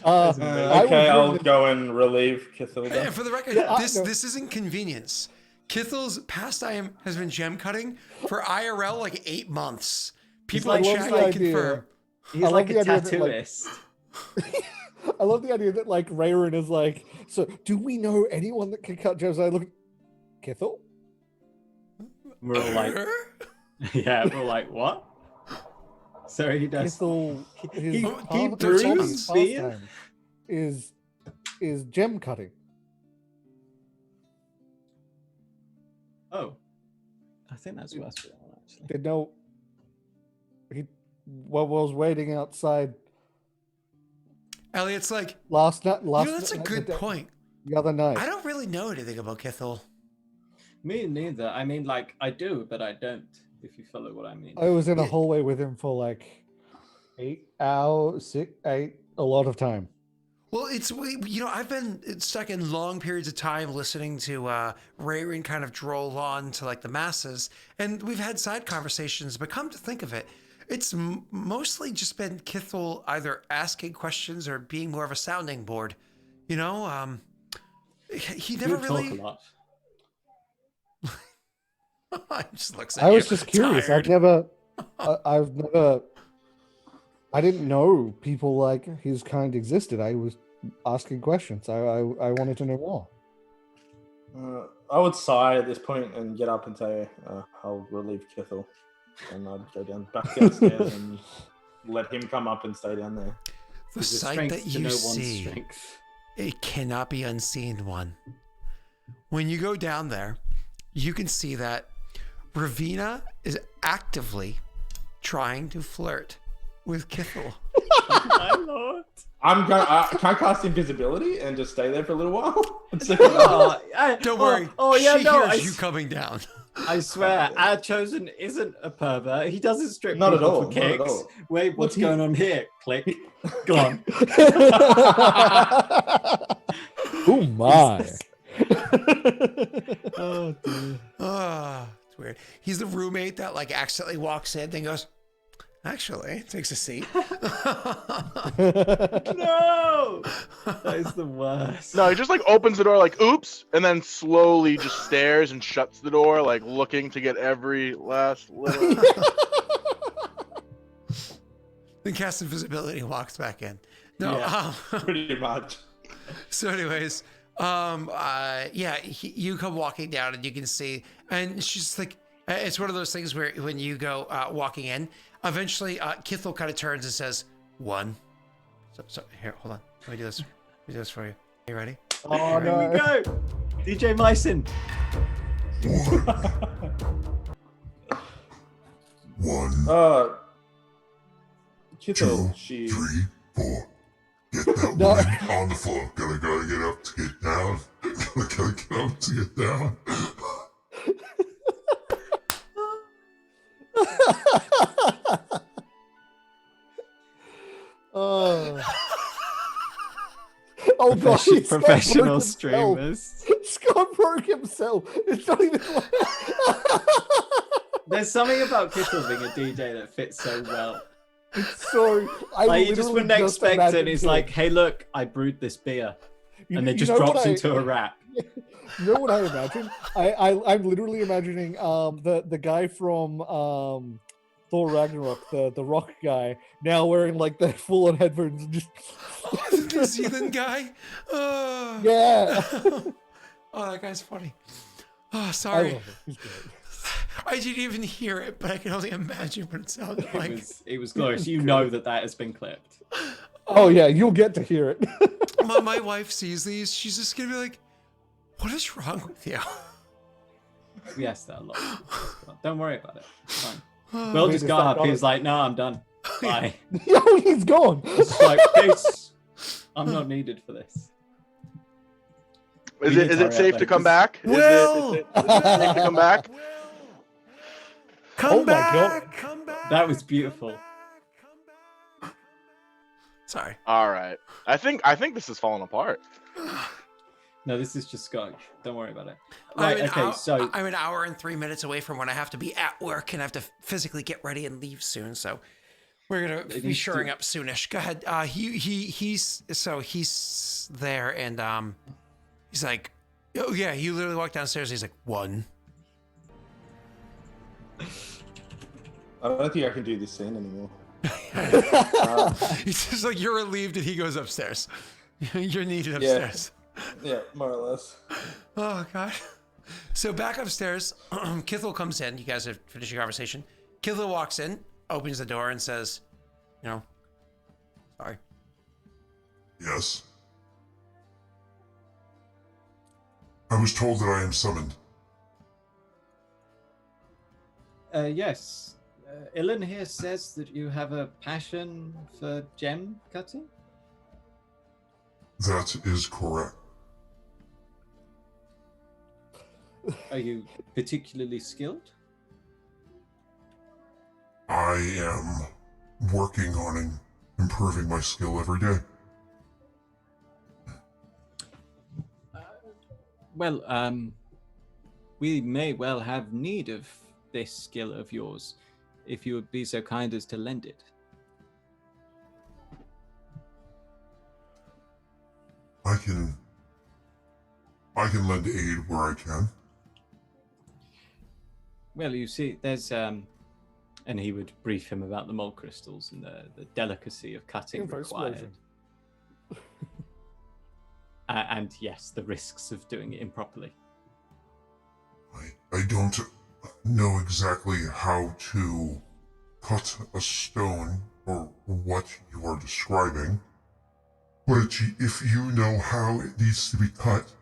Okay, I'll go and relieve Kithil. And for the record, this isn't convenience. Kithel's pastime has been gem cutting for IRL like 8 months. People in chat can confirm. He's I like a love the idea that, like- tattooist. I love the idea that like Rayron is like, so do we know anyone that can cut gems? I look, Kithel? We're all like, yeah, we're all like, what? Sorry, he does. Kithel, his he part of brews his beer? pastime is gem cutting. Oh, I think that's worse for that one, actually. Did know he was waiting outside Elliot's like, last night. that's a good the point. The other night. I don't really know anything about Kithel. Me neither. I mean, like, I do, but I don't, if you follow what I mean. I was in a hallway with him for like 8 hours, a lot of time. Well, I've been stuck in long periods of time listening to Rayron kind of droll on to like the masses, and we've had side conversations, but come to think of it, it's mostly just been Kithel either asking questions or being more of a sounding board. He never really. Talk a lot. I just looks at I was you, just curious. tired. I didn't know people like his kind existed. I was asking questions. I wanted to know more. I would sigh at this point and get up and say, I'll relieve Kithel. And I'd go back downstairs and let him come up and stay down there. The Is it sight strength that to you know one's see, strength? it cannot be unseen, one. When you go down there, you can see that Ravina is actively trying to flirt with Kithel. My lord. I'm going. Can I cast invisibility and just stay there for a little while? Don't worry. Oh yeah, she no. hears you coming down. I swear, our chosen isn't a pervert. He doesn't strip Not at people all, for not at kicks. all. Wait, what's he- going on here? Click. Gone. Oh my! Oh dear. It's weird. He's the roommate that like accidentally walks in, then goes, actually, takes a seat. No, that is the worst. No, he just like opens the door like oops, and then slowly just stares and shuts the door, like looking to get every last little. Then casts invisibility and walks back in. No, Yeah. Pretty much. So anyways, you come walking down and you can see, and she's like, it's one of those things where when you go walking in, eventually Kithel kind of turns and says, "One." So here, hold on. Let me do this. Let me do this for you. Are you ready? Oh Here we no! go. DJ Myson. Kithel, she. 3, 4. Get that No. woman on the floor. Gotta get up to get down. Gotta get up to get down. Oh. Oh god! Scott broke Professional himself. streamers. Scott broke himself. It's not even. There's something about Kithel being a DJ that fits so well. Sorry, I Like you just literally wouldn't expect it. imagined He's him. like, "Hey, look, I brewed this beer," and then just know what drops I- into a rap. You know what I imagine? I'm literally imagining the guy from the Thor Ragnarok, the rock guy, now wearing like the full on headphones and just Oh, the New Zealand guy. Oh. yeah. Oh, that guy's funny. Oh, I sorry. love it. He's great. I didn't even hear it, but I can only imagine what it sounded like. It was glorious. You know that has been clipped. Oh yeah, you'll get to hear it. My wife sees these. She's just gonna be like, "What is wrong with you?" We asked that a lot. Don't worry about it. It's fine. Oh, Will Wait, just is got that up. He gone? was like, "No, I'm done. Bye." Yo, he's gone. It's like, peace. I'm not needed for this. Is We it need is to it hurry safe up to then, come 'cause- back? Will! Is it safe to come back? Come Oh my back! God. Come back! That was beautiful. Sorry. All right. I think this is falling apart. No, this is just Scotch. Don't worry about it. I'm Right, an okay, hour, so I'm an hour and 3 minutes away from when I have to be at work and I have to physically get ready and leave soon. So we're gonna It be needs shoring to- up soonish. Go ahead. He's there and he's like, oh yeah. You literally walk downstairs. He's like 1. I don't think I can do this scene anymore. He's just like you're relieved and he goes upstairs. You're needed Yeah. upstairs. Yeah, more or less. Oh god. So back upstairs, Kithel comes in. You guys have finished your conversation. Kithel walks in, opens the door, and says, sorry. Yes. I was told that I am summoned. Yes. Ilan here says that you have a passion for gem cutting. That is correct. Are you particularly skilled? I am working on improving my skill every day. Well, we may well have need of this skill of yours, if you would be so kind as to lend it. I can lend aid where I can. Well, you see, there's and he would brief him about the mole crystals and the delicacy of cutting Info required. explosion. And yes, the risks of doing it improperly. I don't know exactly how to cut a stone or what you are describing, but if you know how it needs to be cut,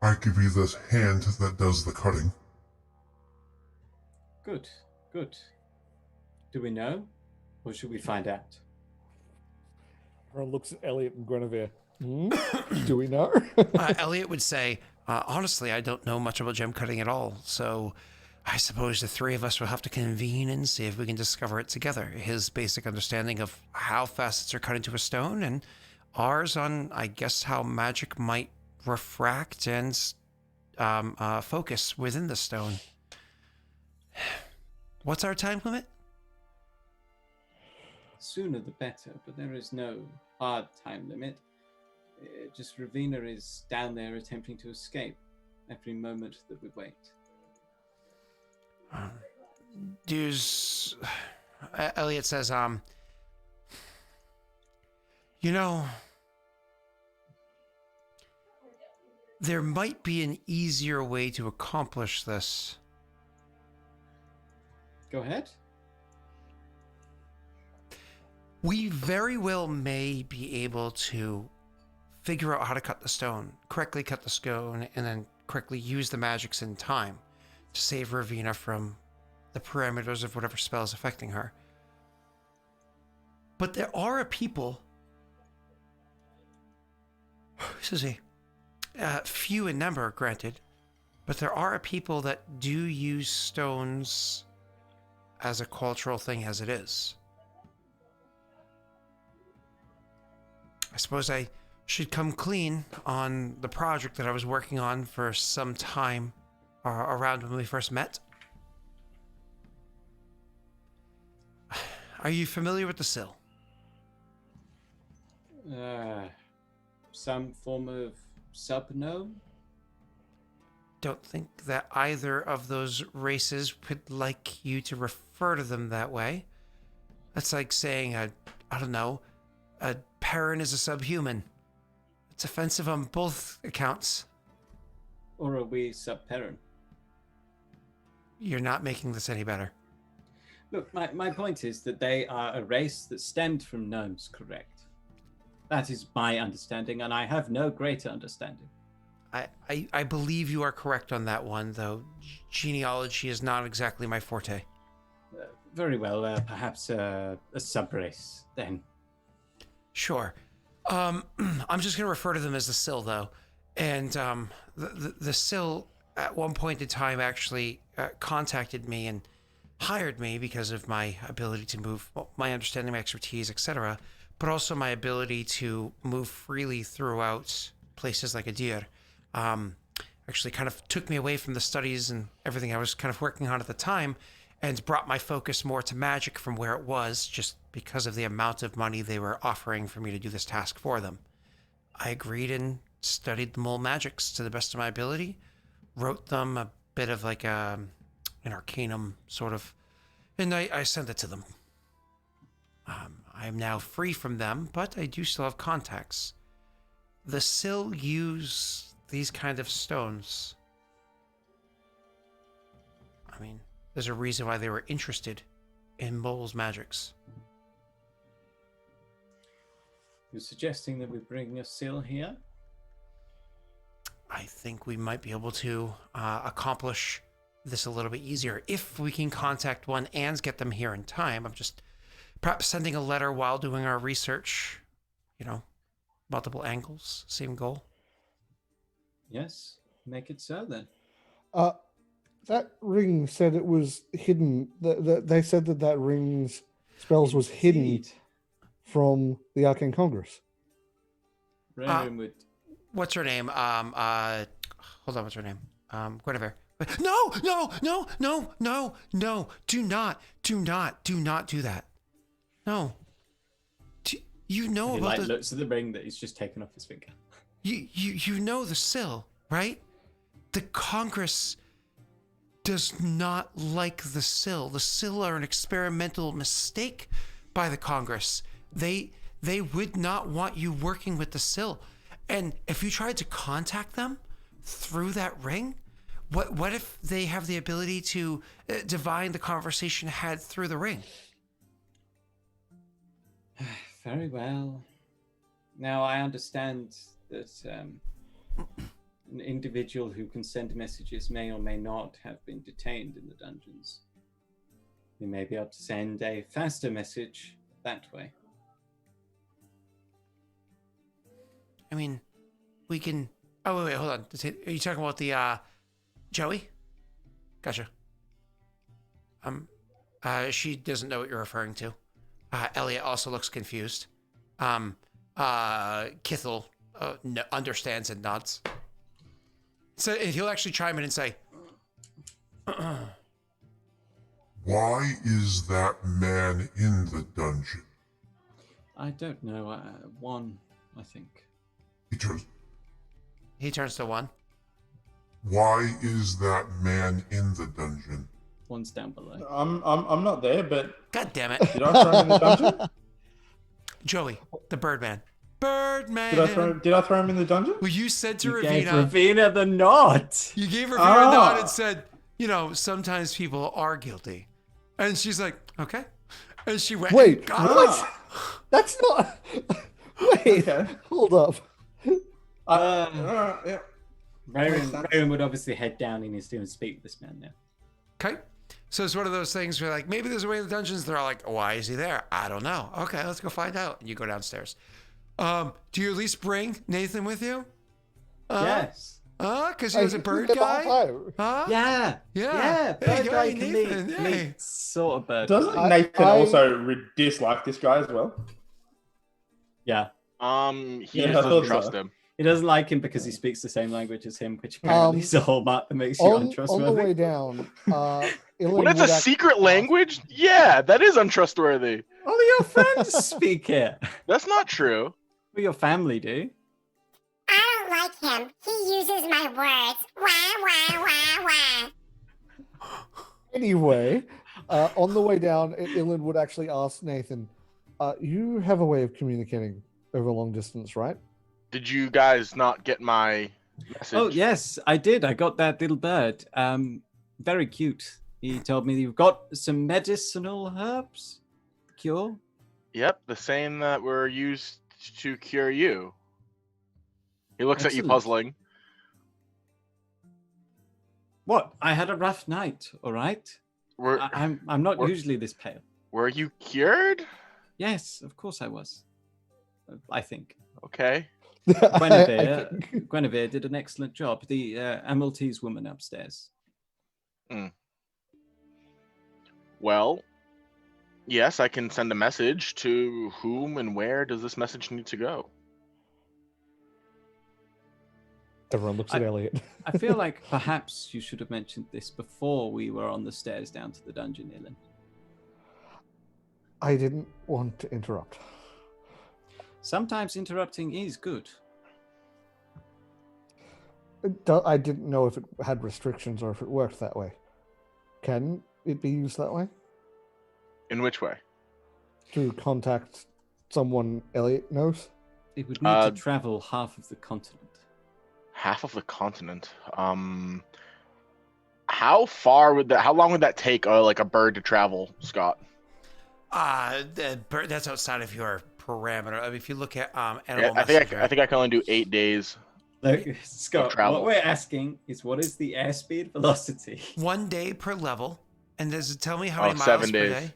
I could be the hand that does the cutting. Good, good. Do we know, or should we find out? Ron looks at Elliot and Guinevere. Do we know? Elliot would say, honestly, I don't know much about gem cutting at all. So I suppose the three of us will have to convene and see if we can discover it together. His basic understanding of how facets are cut into a stone, and ours on, I guess, how magic might refract and focus within the stone. What's our time limit? Sooner the better, but there is no hard time limit. Just Ravina is down there attempting to escape every moment that we wait. Elliot says, there might be an easier way to accomplish this. Go ahead. We very well may be able to figure out how to cut the stone, correctly cut the stone, and then correctly use the magics in time to save Ravina from the parameters of whatever spell is affecting her. But there are a people, few in number, granted, but there are a people that do use stones as a cultural thing as it is. I suppose I should come clean on the project that I was working on for some time around when we first met. Are you familiar with the sill? Some form of sub-gnome? don't think that either of those races would like you to refer to them that way. That's like saying, I don't know, a Perrin is a subhuman. It's offensive on both accounts. Or are we subparent? You're not making this any better. Look, my point is that they are a race that stemmed from gnomes, correct? That is my understanding, and I have no greater understanding. I believe you are correct on that one, though genealogy is not exactly my forte. Very well, perhaps a subrace, then. Sure. I'm just going to refer to them as the Sill, though. And the Sill, at one point in time, actually contacted me and hired me because of my ability to move, my understanding, my expertise, etc., but also my ability to move freely throughout places like Idir. Actually kind of took me away from the studies and everything I was kind of working on at the time and brought my focus more to magic from where it was, just because of the amount of money they were offering for me to do this task for them. I agreed and studied the mole magics to the best of my ability, wrote them a bit of like an arcanum sort of, and I sent it to them. I am now free from them, but I do still have contacts. The Sill use these kind of stones. I mean, there's a reason why they were interested in moles' magics. You're suggesting that we bring a Sill here? I think we might be able to accomplish this a little bit easier if we can contact one and get them here in time. I'm just perhaps sending a letter while doing our research, multiple angles, same goal. Yes, make it so then. That ring said it was hidden. They said that ring's spells was hidden Indeed. from the Arcane Congress. Rowan would. What's her name? Hold on, what's her name? Guinevere. No! Do not do that. No. You know He about the... looks at the ring that he's just taken off his finger. You know the Sill, right? The Congress does not like the Sill. The Sill are an experimental mistake by the Congress. They would not want you working with the Sill. And if you tried to contact them through that ring, what if they have the ability to divine the conversation had through the ring? Very well. Now I understand that an individual who can send messages may or may not have been detained in the dungeons. We may be able to send a faster message that way. I mean, we can... Oh, wait, hold on. Are you talking about the, Joey? Gotcha. She doesn't know what you're referring to. Elliot also looks confused. Kithel understands and nods. So he'll actually chime in and say, Why is that man in the dungeon? I don't know. One, I think. He turns to one. Why is that man in the dungeon? One's down below. I'm not there, but God damn it. did I throw him in the dungeon? Joey, the Birdman. Birdman! Did I throw him in the dungeon? Well, you said to You gave Ravina... Ravina the nod. You gave Ravina a nod Ah. and said, sometimes people are guilty. And she's like, okay. And she went Wait, and got him. what? That's not. Wait, Okay. hold up. Yeah. Rowan would obviously head down in his room and speak with this man now. Okay. So it's one of those things where, like, maybe there's a way in the dungeons. They're all like, why is he there? I don't know. Okay, let's go find out. And you go downstairs. Do you at least bring Nathan with you? Yes. Because he was a bird Hey, guy? Yeah. Yeah. Yeah. There you Bird go, guy can Nathan, meet hey. sort of bird. Doesn't guy. Nathan I- also dislike this guy as well? Yeah. He Yeah, just I doesn't thought trust so. him. He doesn't like him because he speaks the same language as him, which apparently is a hallmark that makes you On the untrustworthy. way down, Ilan When it's a would act- secret language, yeah, that is untrustworthy. Only your friends speak it. That's not true. Well, your family do. I don't like him. He uses my words. Wah, wah, Anyway, on the way down, Ilan would actually ask Nathan, you have a way of communicating over long distance, right? Did you guys not get my message? Oh yes, I did. I got that little bird. Very cute. He told me you've got some medicinal herbs. Cure. Yep, the same that were used to cure you. He looks at you Excellent. puzzling. What? I had a rough night. All right. Were I'm not were- usually this pale. were you cured? Yes, of course I was. I think. Okay. Guinevere did an excellent job. The a Maltese woman upstairs. Well, yes, I can send a message. To whom and where does this message need to go? Everyone looks at Elliot. I feel like perhaps you should have mentioned this before we were on the stairs down to the dungeon, Ilan. I didn't want to interrupt. Sometimes interrupting is good. I didn't know if it had restrictions or if it worked that way. Can it be used that way? In which way? To contact someone Elliot knows? It would need to travel half of the continent. Half of the continent. How far would that? How long would that take? Like a bird to travel, Scott? That's outside of your parameter. I mean, if you look at Yeah, animal I think messenger, I think I can only do 8 days. Look, Scott, travel. what we're asking is what is the airspeed velocity? 1 day per level. And does it tell me how Oh, many miles 7 per days. day?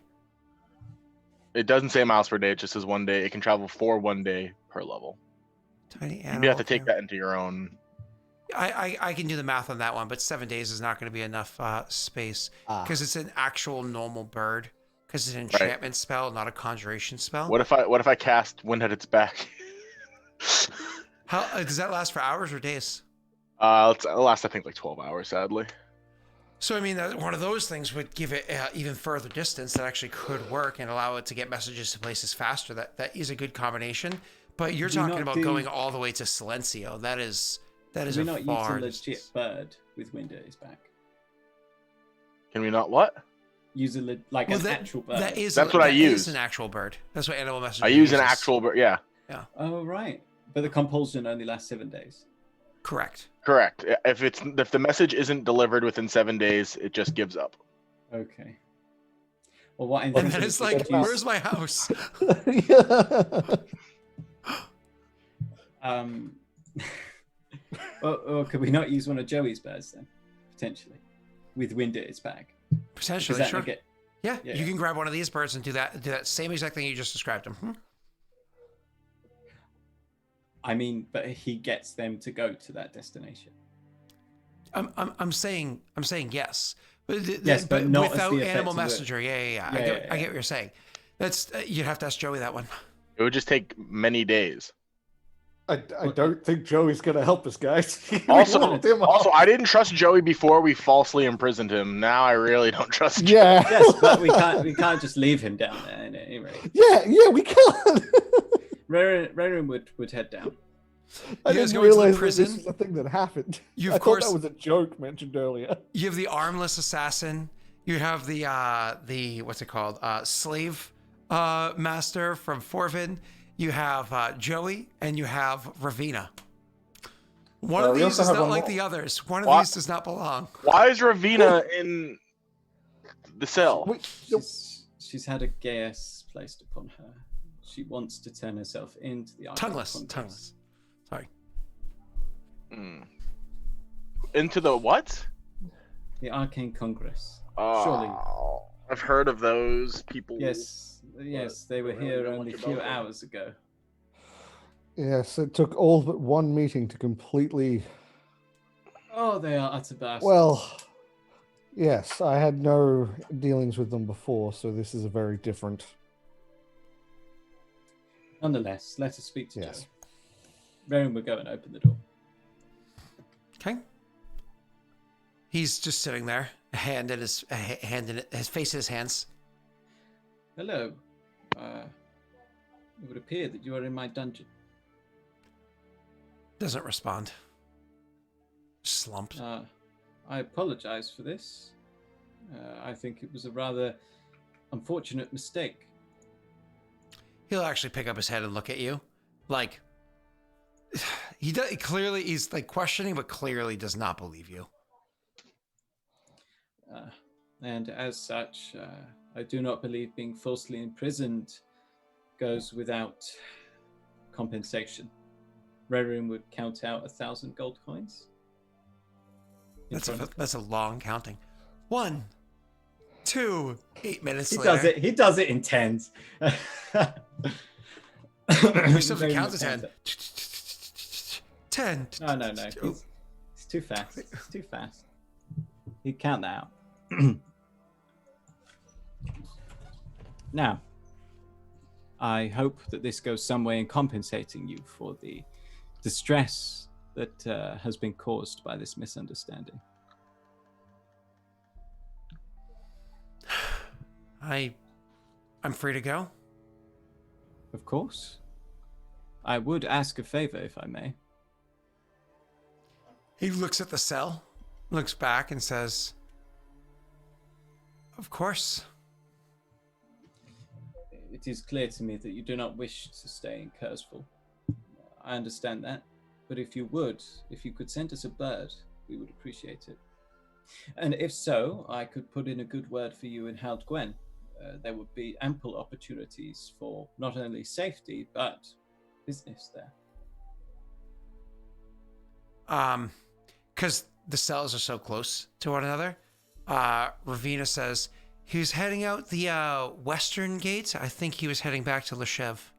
It doesn't say miles per day. It just says 1 day. It can travel for 1 day per level. Tiny animal. You have to take family. that into your own. I can do the math on that one, but 7 days is not going to be enough space because it's an actual normal bird. Because it's an enchantment spell, not a conjuration spell. What if I cast Wind at its back? How does that last for hours or days? It'll last I think like 12 hours, sadly. So I mean, one of those things would give it even further distance that actually could work and allow it to get messages to places faster. That is a good combination. But you're talking about going all the way to Silencio. That is Can we a not far use a distance. legit bird with wind at his back? Can we not what? Use an actual bird. That's what I use. Is an actual bird. That's what animal messenger I use an uses. actual bird. Yeah. Oh right, but the compulsion only lasts 7 days. Correct. Correct. If the message isn't delivered within 7 days, it just gives up. Okay. Well, what I'm And then thinking it's is like, we could where's my house? or could we not use one of Joey's birds then, potentially, with wind at its back? Potentially, Does that sure. make it- Yeah, Yeah, you yeah. can grab one of these birds and do that same exact thing you just described. I mean, but he gets them to go to that destination. I'm saying yes. Yes, but not as without the effect animal of it. messenger. Yeah. I get what you're saying. That's you'd have to ask Joey that one. It would just take many days. I don't think Joey's going to help us, guys. Also, Also, I didn't trust Joey before we falsely imprisoned him. Now I really don't trust Joey. yeah. Yes, but we can't just leave him down there. Anyway, Yeah, we can't. Rarin would head down. I You guys didn't go into the realize that prison? this is the thing that happened. You, I of course- thought that was a joke mentioned earlier. You have the armless assassin. You have the what's it called? Slave master from Forvin. You have Joey, and you have Ravina. One of we these also is have not one like more. the others. One of What? these does not belong. Why is Ravina in the cell? Wait, She's had a gas placed upon her. She wants to turn herself into the Arcane Congress. Tongueless. Sorry. Into the what? The Arcane Congress. Oh, Surely. I've heard of those people. Yes, they were I really here don't only a much few about them. hours ago. yes, it took all but one meeting to completely. Oh, they are utter bastards. Well, yes, I had no dealings with them before, so this is a very different. Nonetheless, let us speak to Yes. Joe. Rarin will go and open the door. Okay. He's just sitting there, a hand in his face in his hands. Hello. It would appear that you are in my dungeon. Doesn't respond. Slumped. I apologize for this. I think it was a rather unfortunate mistake. He'll actually pick up his head and look at you, like he's like questioning, but clearly does not believe you. And as such, I do not believe being falsely imprisoned goes without compensation. Rerum would count out 1,000 gold coins. That's a long counting. 1, 2, 8 minutes later. He does it in tens. We still have to count to 10. 10. No. It's too fast. It's too fast. He'd count that out. Now, I hope that this goes some way in compensating you for the distress that has been caused by this misunderstanding. I'm free to go. Of course. I would ask a favor, if I may. He looks at the cell, looks back, and says, "Of course." It is clear to me that you do not wish to stay in Kurzful. I understand that, but if you could send us a bird, we would appreciate it. And if so, I could put in a good word for you in Hald Gwen. There would be ample opportunities for not only safety, but business there. Because the cells are so close to one another, Ravina says, he was heading out the western gate. I think he was heading back to Leshev.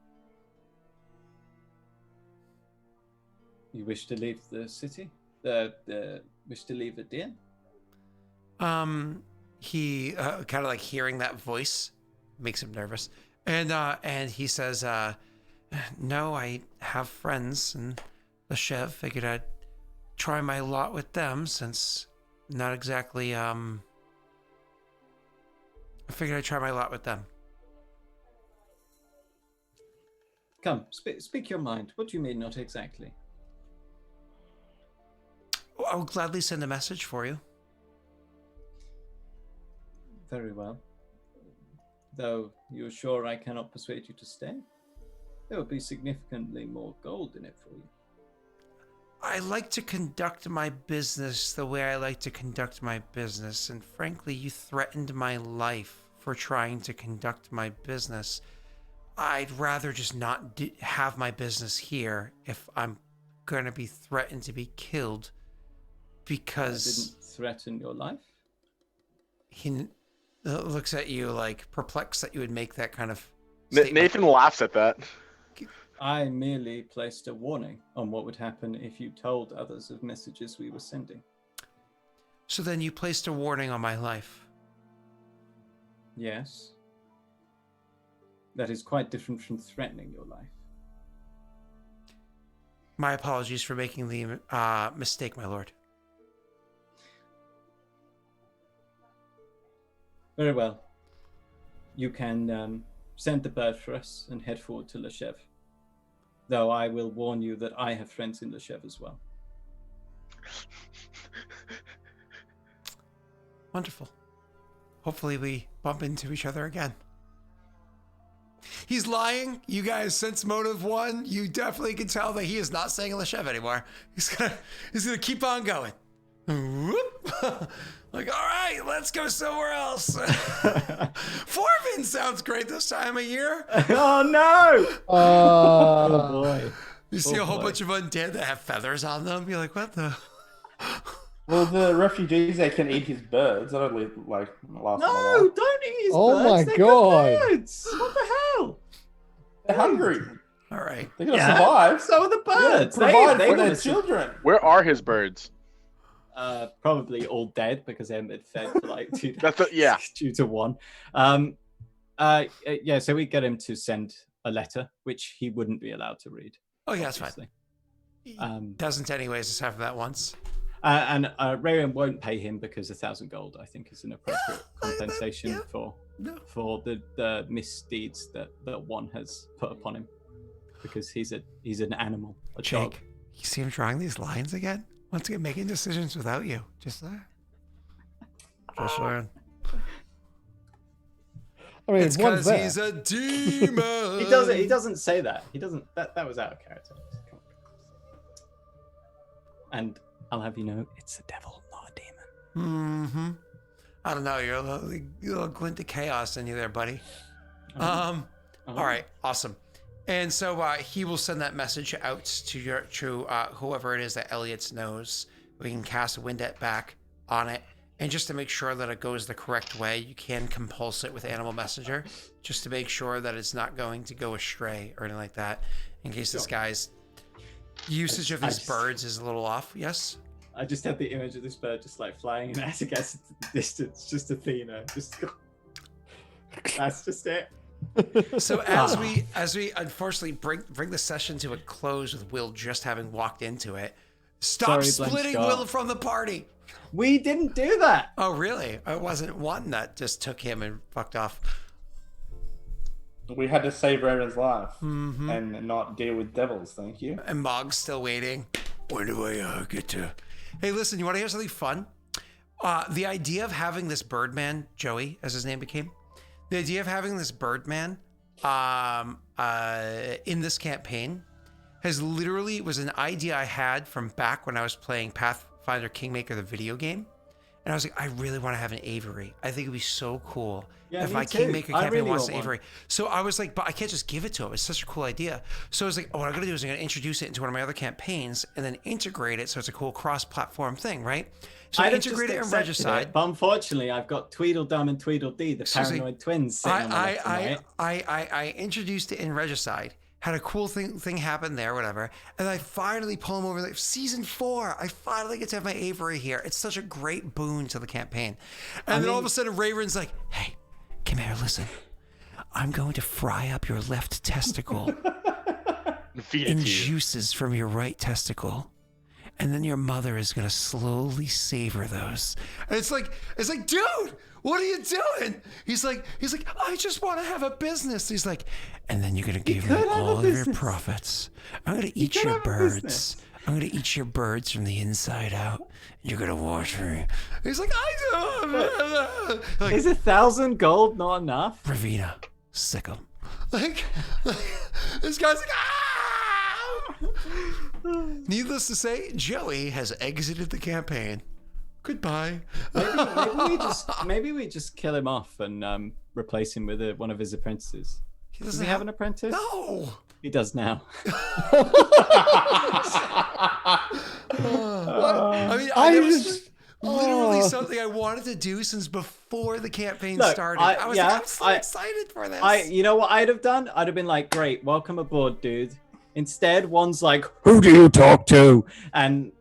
You wish to leave the city? Wish to leave Idir? He kind of like hearing that voice makes him nervous, and he says, "No, I have friends in Leshev. Figured I'd try my lot with them, since not exactly I figured I'd try my lot with them." Come, speak your mind. What do you mean, not exactly? I will gladly send a message for you. Very well. Though you're sure I cannot persuade you to stay? There would be significantly more gold in it for you. I like to conduct my business the way I like to conduct my business, and frankly, you threatened my life for trying to conduct my business. I'd rather just not have my business here if I'm going to be threatened to be killed, because... I didn't threaten your life? He looks at you like perplexed that you would make that kind of statement. Nathan laughs at that. I merely placed a warning on what would happen if you told others of messages we were sending. So then you placed a warning on my life. Yes. That is quite different from threatening your life. My apologies for making the mistake, my lord. Very well. You can send the bird for us and head forward to Leshev. Though I will warn you that I have friends in Leshev as well. Wonderful. Hopefully we bump into each other again. He's lying. You guys sense motive 1. You definitely can tell that he is not saying Leshev anymore. He's gonna keep on going. Whoop. Like, all right, let's go somewhere else. Forvin sounds great this time of year. Oh no! Oh boy! You see a whole bunch of undead that have feathers on them. You're like, what the? Well, the refugees, they can eat his birds. That only like last a No, while. don't eat his Oh birds. my They're God. good birds. What the hell? They're hungry. All right. They're gonna survive. So are the birds. They provide They for their wanna children. Where are his birds? Probably all dead because they haven't been fed for like 2 days. Yeah. 2 to 1. Yeah, so we get him to send a letter, which he wouldn't be allowed to read. Oh yeah, that's fine. obviously. He doesn't anyways, aside from that once. And Rayron won't pay him because 1,000 gold, I think, is an appropriate compensation for the misdeeds that one has put upon him, because he's an animal, a dog. Jake, you see him drawing these lines again? Once again, making decisions without you. Just saying. I mean, It's one's because there. he's a demon. He doesn't say that. He doesn't. That was out of character. Come on. And I'll have you know, it's the devil, not a demon. Mm-hmm. I don't know. You're a little glint of chaos in you there, buddy. Oh. All right. Awesome. And so he will send that message out to whoever it is that Elliot knows. We can cast a Windet back on it. And just to make sure that it goes the correct way, you can compulse it with Animal Messenger, just to make sure that it's not going to go astray or anything like that, in case this guy's usage of these birds is a little off. Yes? I just had the image of this bird just like flying in as it gets into the distance, just Athena. That's just it. So as we unfortunately bring the session to a close with Will just having walked into it, stop Sorry, splitting Will from the party. We didn't do that. Oh, really? I wasn't one that just took him and fucked off. We had to save Raven's life Mm-hmm. and not deal with devils. Thank you. And Mog's still waiting. When do I get to? Hey, listen, you want to hear something fun? The idea of having this Birdman, Joey, as his name became, the idea of having this Birdman in this campaign was an idea I had from back when I was playing Pathfinder Kingmaker, the video game. And I was like, I really want to have an Avery. I think it'd be so cool if my Kingmaker campaign wants an Avery. So I was like, but I can't just give it to him. It's such a cool idea. So I was like, what I'm going to do is I'm going to introduce it into one of my other campaigns and then integrate it so it's a cool cross-platform thing, right? So I integrate it in Regicide. But unfortunately, I've got Tweedledum and Tweedledee, the paranoid twins, sitting on the left and right. I introduced it in Regicide. Had a cool thing happen there, whatever. And I finally pull him over. Like, season 4, I finally get to have my Avery here. It's such a great boon to the campaign. And then all of a sudden, Raven's like, hey, come here, listen. I'm going to fry up your left testicle in juices from your right testicle. And then your mother is going to slowly savor those. And it's like, dude, what are you doing? He's like, I just want to have a business. He's like, and then you're going to give me all of your profits. I'm going to eat your birds. I'm going to eat your birds from the inside out. And you're going to wash me. He's like, I don't. Like, is 1,000 gold not enough? Ravina, sick him. Like this guy's like, ah! Needless to say, Joey has exited the campaign. Goodbye. Maybe we just kill him off and replace him with one of his apprentices. Does he have an apprentice? No. He does now. I mean, that was literally something I wanted to do since before the campaign started. I was like, I'm so excited for this. You know what I'd have done? I'd have been like, great, welcome aboard, dude. Instead, one's like, who do you talk to? And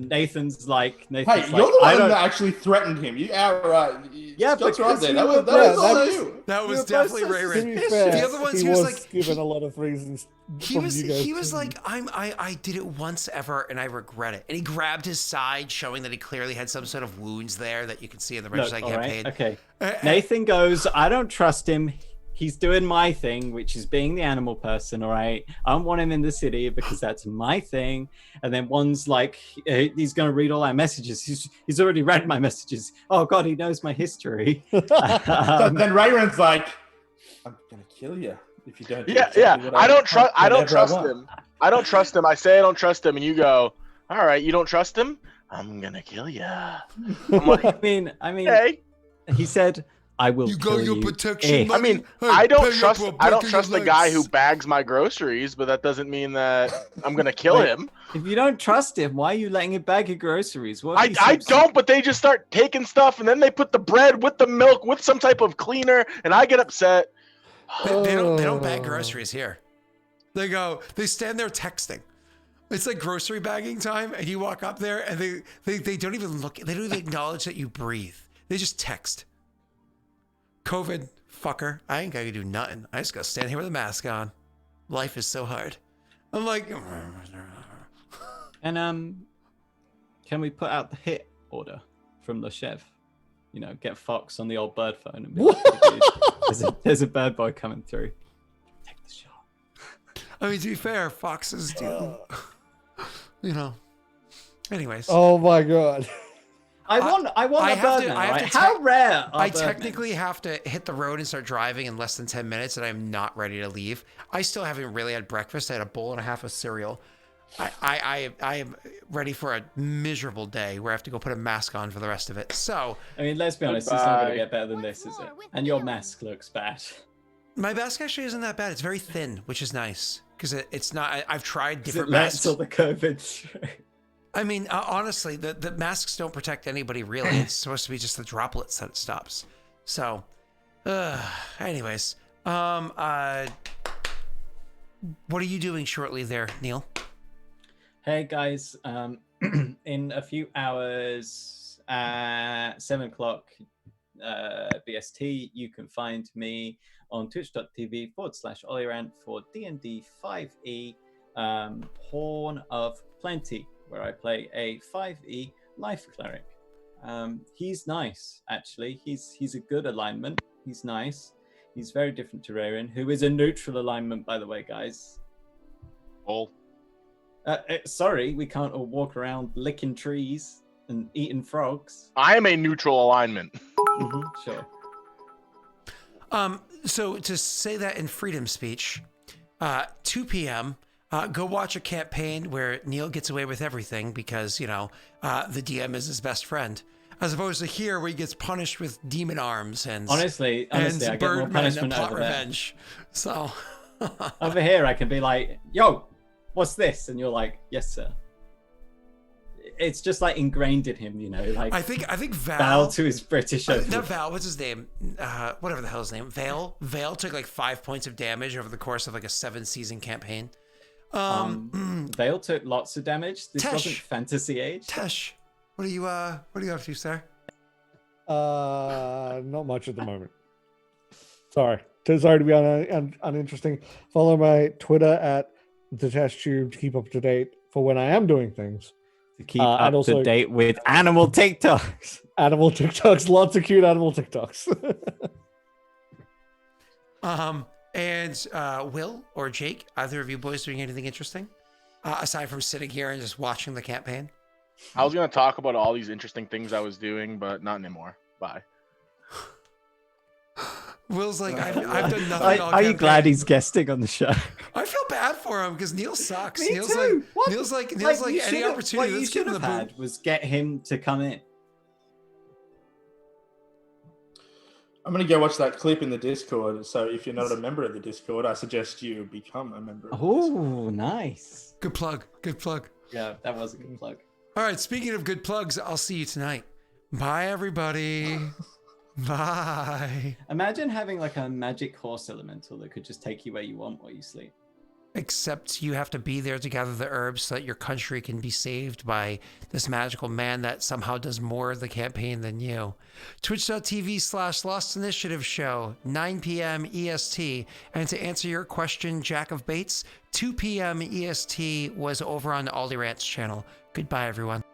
Nathan's like, hey, you're the one that actually threatened him. You outright. Yeah, but that was definitely Ray. The other ones, he was like, given a lot of reasons. He was like, I did it once ever, and I regret it. And he grabbed his side, showing that he clearly had some sort of wounds there that you can see in the Regicide campaign. Right, okay. Nathan goes, I don't trust him. He's doing my thing, which is being the animal person, all right? I don't want him in the city because that's my thing. And then one's like, he's going to read all our messages. He's already read my messages. Oh, God, he knows my history. Then Rayron's like, I'm going to kill you if you don't do I don't trust him. I don't trust him. I say I don't trust him, and you go, all right, you don't trust him? I'm going to kill you. I'm like, I mean, hey. He said, I will kill you. Protection I mean, I don't trust the guy who bags my groceries, but that doesn't mean that I'm gonna kill him. If you don't trust him, why are you letting him bag your groceries? I don't, but they just start taking stuff, and then they put the bread with the milk with some type of cleaner, and I get upset. They don't bag groceries here. They stand there texting. It's like grocery bagging time, and you walk up there, and they don't even look. They don't even acknowledge that you breathe. They just text. COVID, fucker. I ain't gotta do nothing. I just gotta stand here with a mask on. Life is so hard. I'm like... And, can we put out the hit order from the chef? You know, get Fox on the old bird phone and be like, hey, there's a bird boy coming through. Take the shot. I mean, to be fair, foxes do... You know. Anyways. Oh, my God. I want I a have bird to- now. I have Right? to How te- rare are I bird technically names? have to hit the road and start driving in less than 10 minutes, and I'm not ready to leave. I still haven't really had breakfast. I had a bowl and a half of cereal. I am ready for a miserable day where I have to go put a mask on for the rest of it. So I mean, let's be honest. It's not going Goodbye. to get better than this, is it? And your mask looks bad. my mask actually isn't that bad. It's very thin, which is nice because it's not. I've tried Does different it let masks. all the COVID through? I mean, honestly, the masks don't protect anybody really. It's supposed to be just the droplets that it stops. So, anyways, what are you doing shortly there, Neil? Hey guys, in a few hours at 7 o'clock BST, you can find me on twitch.tv/Olirant for D&D 5e Horn of Plenty, where I play a 5e life cleric. He's nice, actually. He's a good alignment. He's nice. He's very different to Rarian, who is a neutral alignment, by the way, guys. Oh. Sorry, we can't all walk around licking trees and eating frogs. I am a neutral alignment. Sure. So to say that in freedom speech, 2 p.m., go watch a campaign where Neil gets away with everything because, the DM is his best friend. As opposed to here where he gets punished with demon arms and Honestly, I get more birdmen and punishment plot over there. revenge. So Over here, I can be like, yo, what's this? And you're like, yes, sir. It's just like ingrained in him, like I think bow Val to his British over. not Val, what's his name? Whatever the hell his name. Vale took like 5 points of damage over the course of like a 7-season campaign. Vale took lots of damage. This Tesh. wasn't Fantasy Age. Tesh, what are you up to, sir? Not much at the moment. Sorry to be uninteresting. Follow my Twitter at the Test Tube to keep up to date for when I am doing things. To keep and up also- to date with animal TikToks. Animal TikToks, lots of cute animal TikToks. And Will or Jake, either of you boys doing anything interesting? Aside from sitting here and just watching the campaign? I was gonna talk about all these interesting things I was doing, but not anymore. Bye. Will's like, I've done nothing all Are you campaign. glad he's guesting on the show? I feel bad for him because Neil sucks. Me Neil's too. What? Neil's like you any should've- opportunity. What you Let's give should him have the had boot. was get him to come in. I'm going to go watch that clip in the Discord. So if you're not a member of the Discord, I suggest you become a member of the Discord. Oh, nice. Good plug. Good plug. Yeah, that was a good plug. All right. Speaking of good plugs, I'll see you tonight. Bye, everybody. Bye. Imagine having like a magic horse elemental that could just take you where you want while you sleep. Except you have to be there to gather the herbs so that your country can be saved by this magical man that somehow does more of the campaign than you. Twitch.tv/Lost Initiative Show, 9 p.m. EST. And to answer your question, Jack of Bates, 2 p.m. EST was over on Olirant's channel. Goodbye, everyone.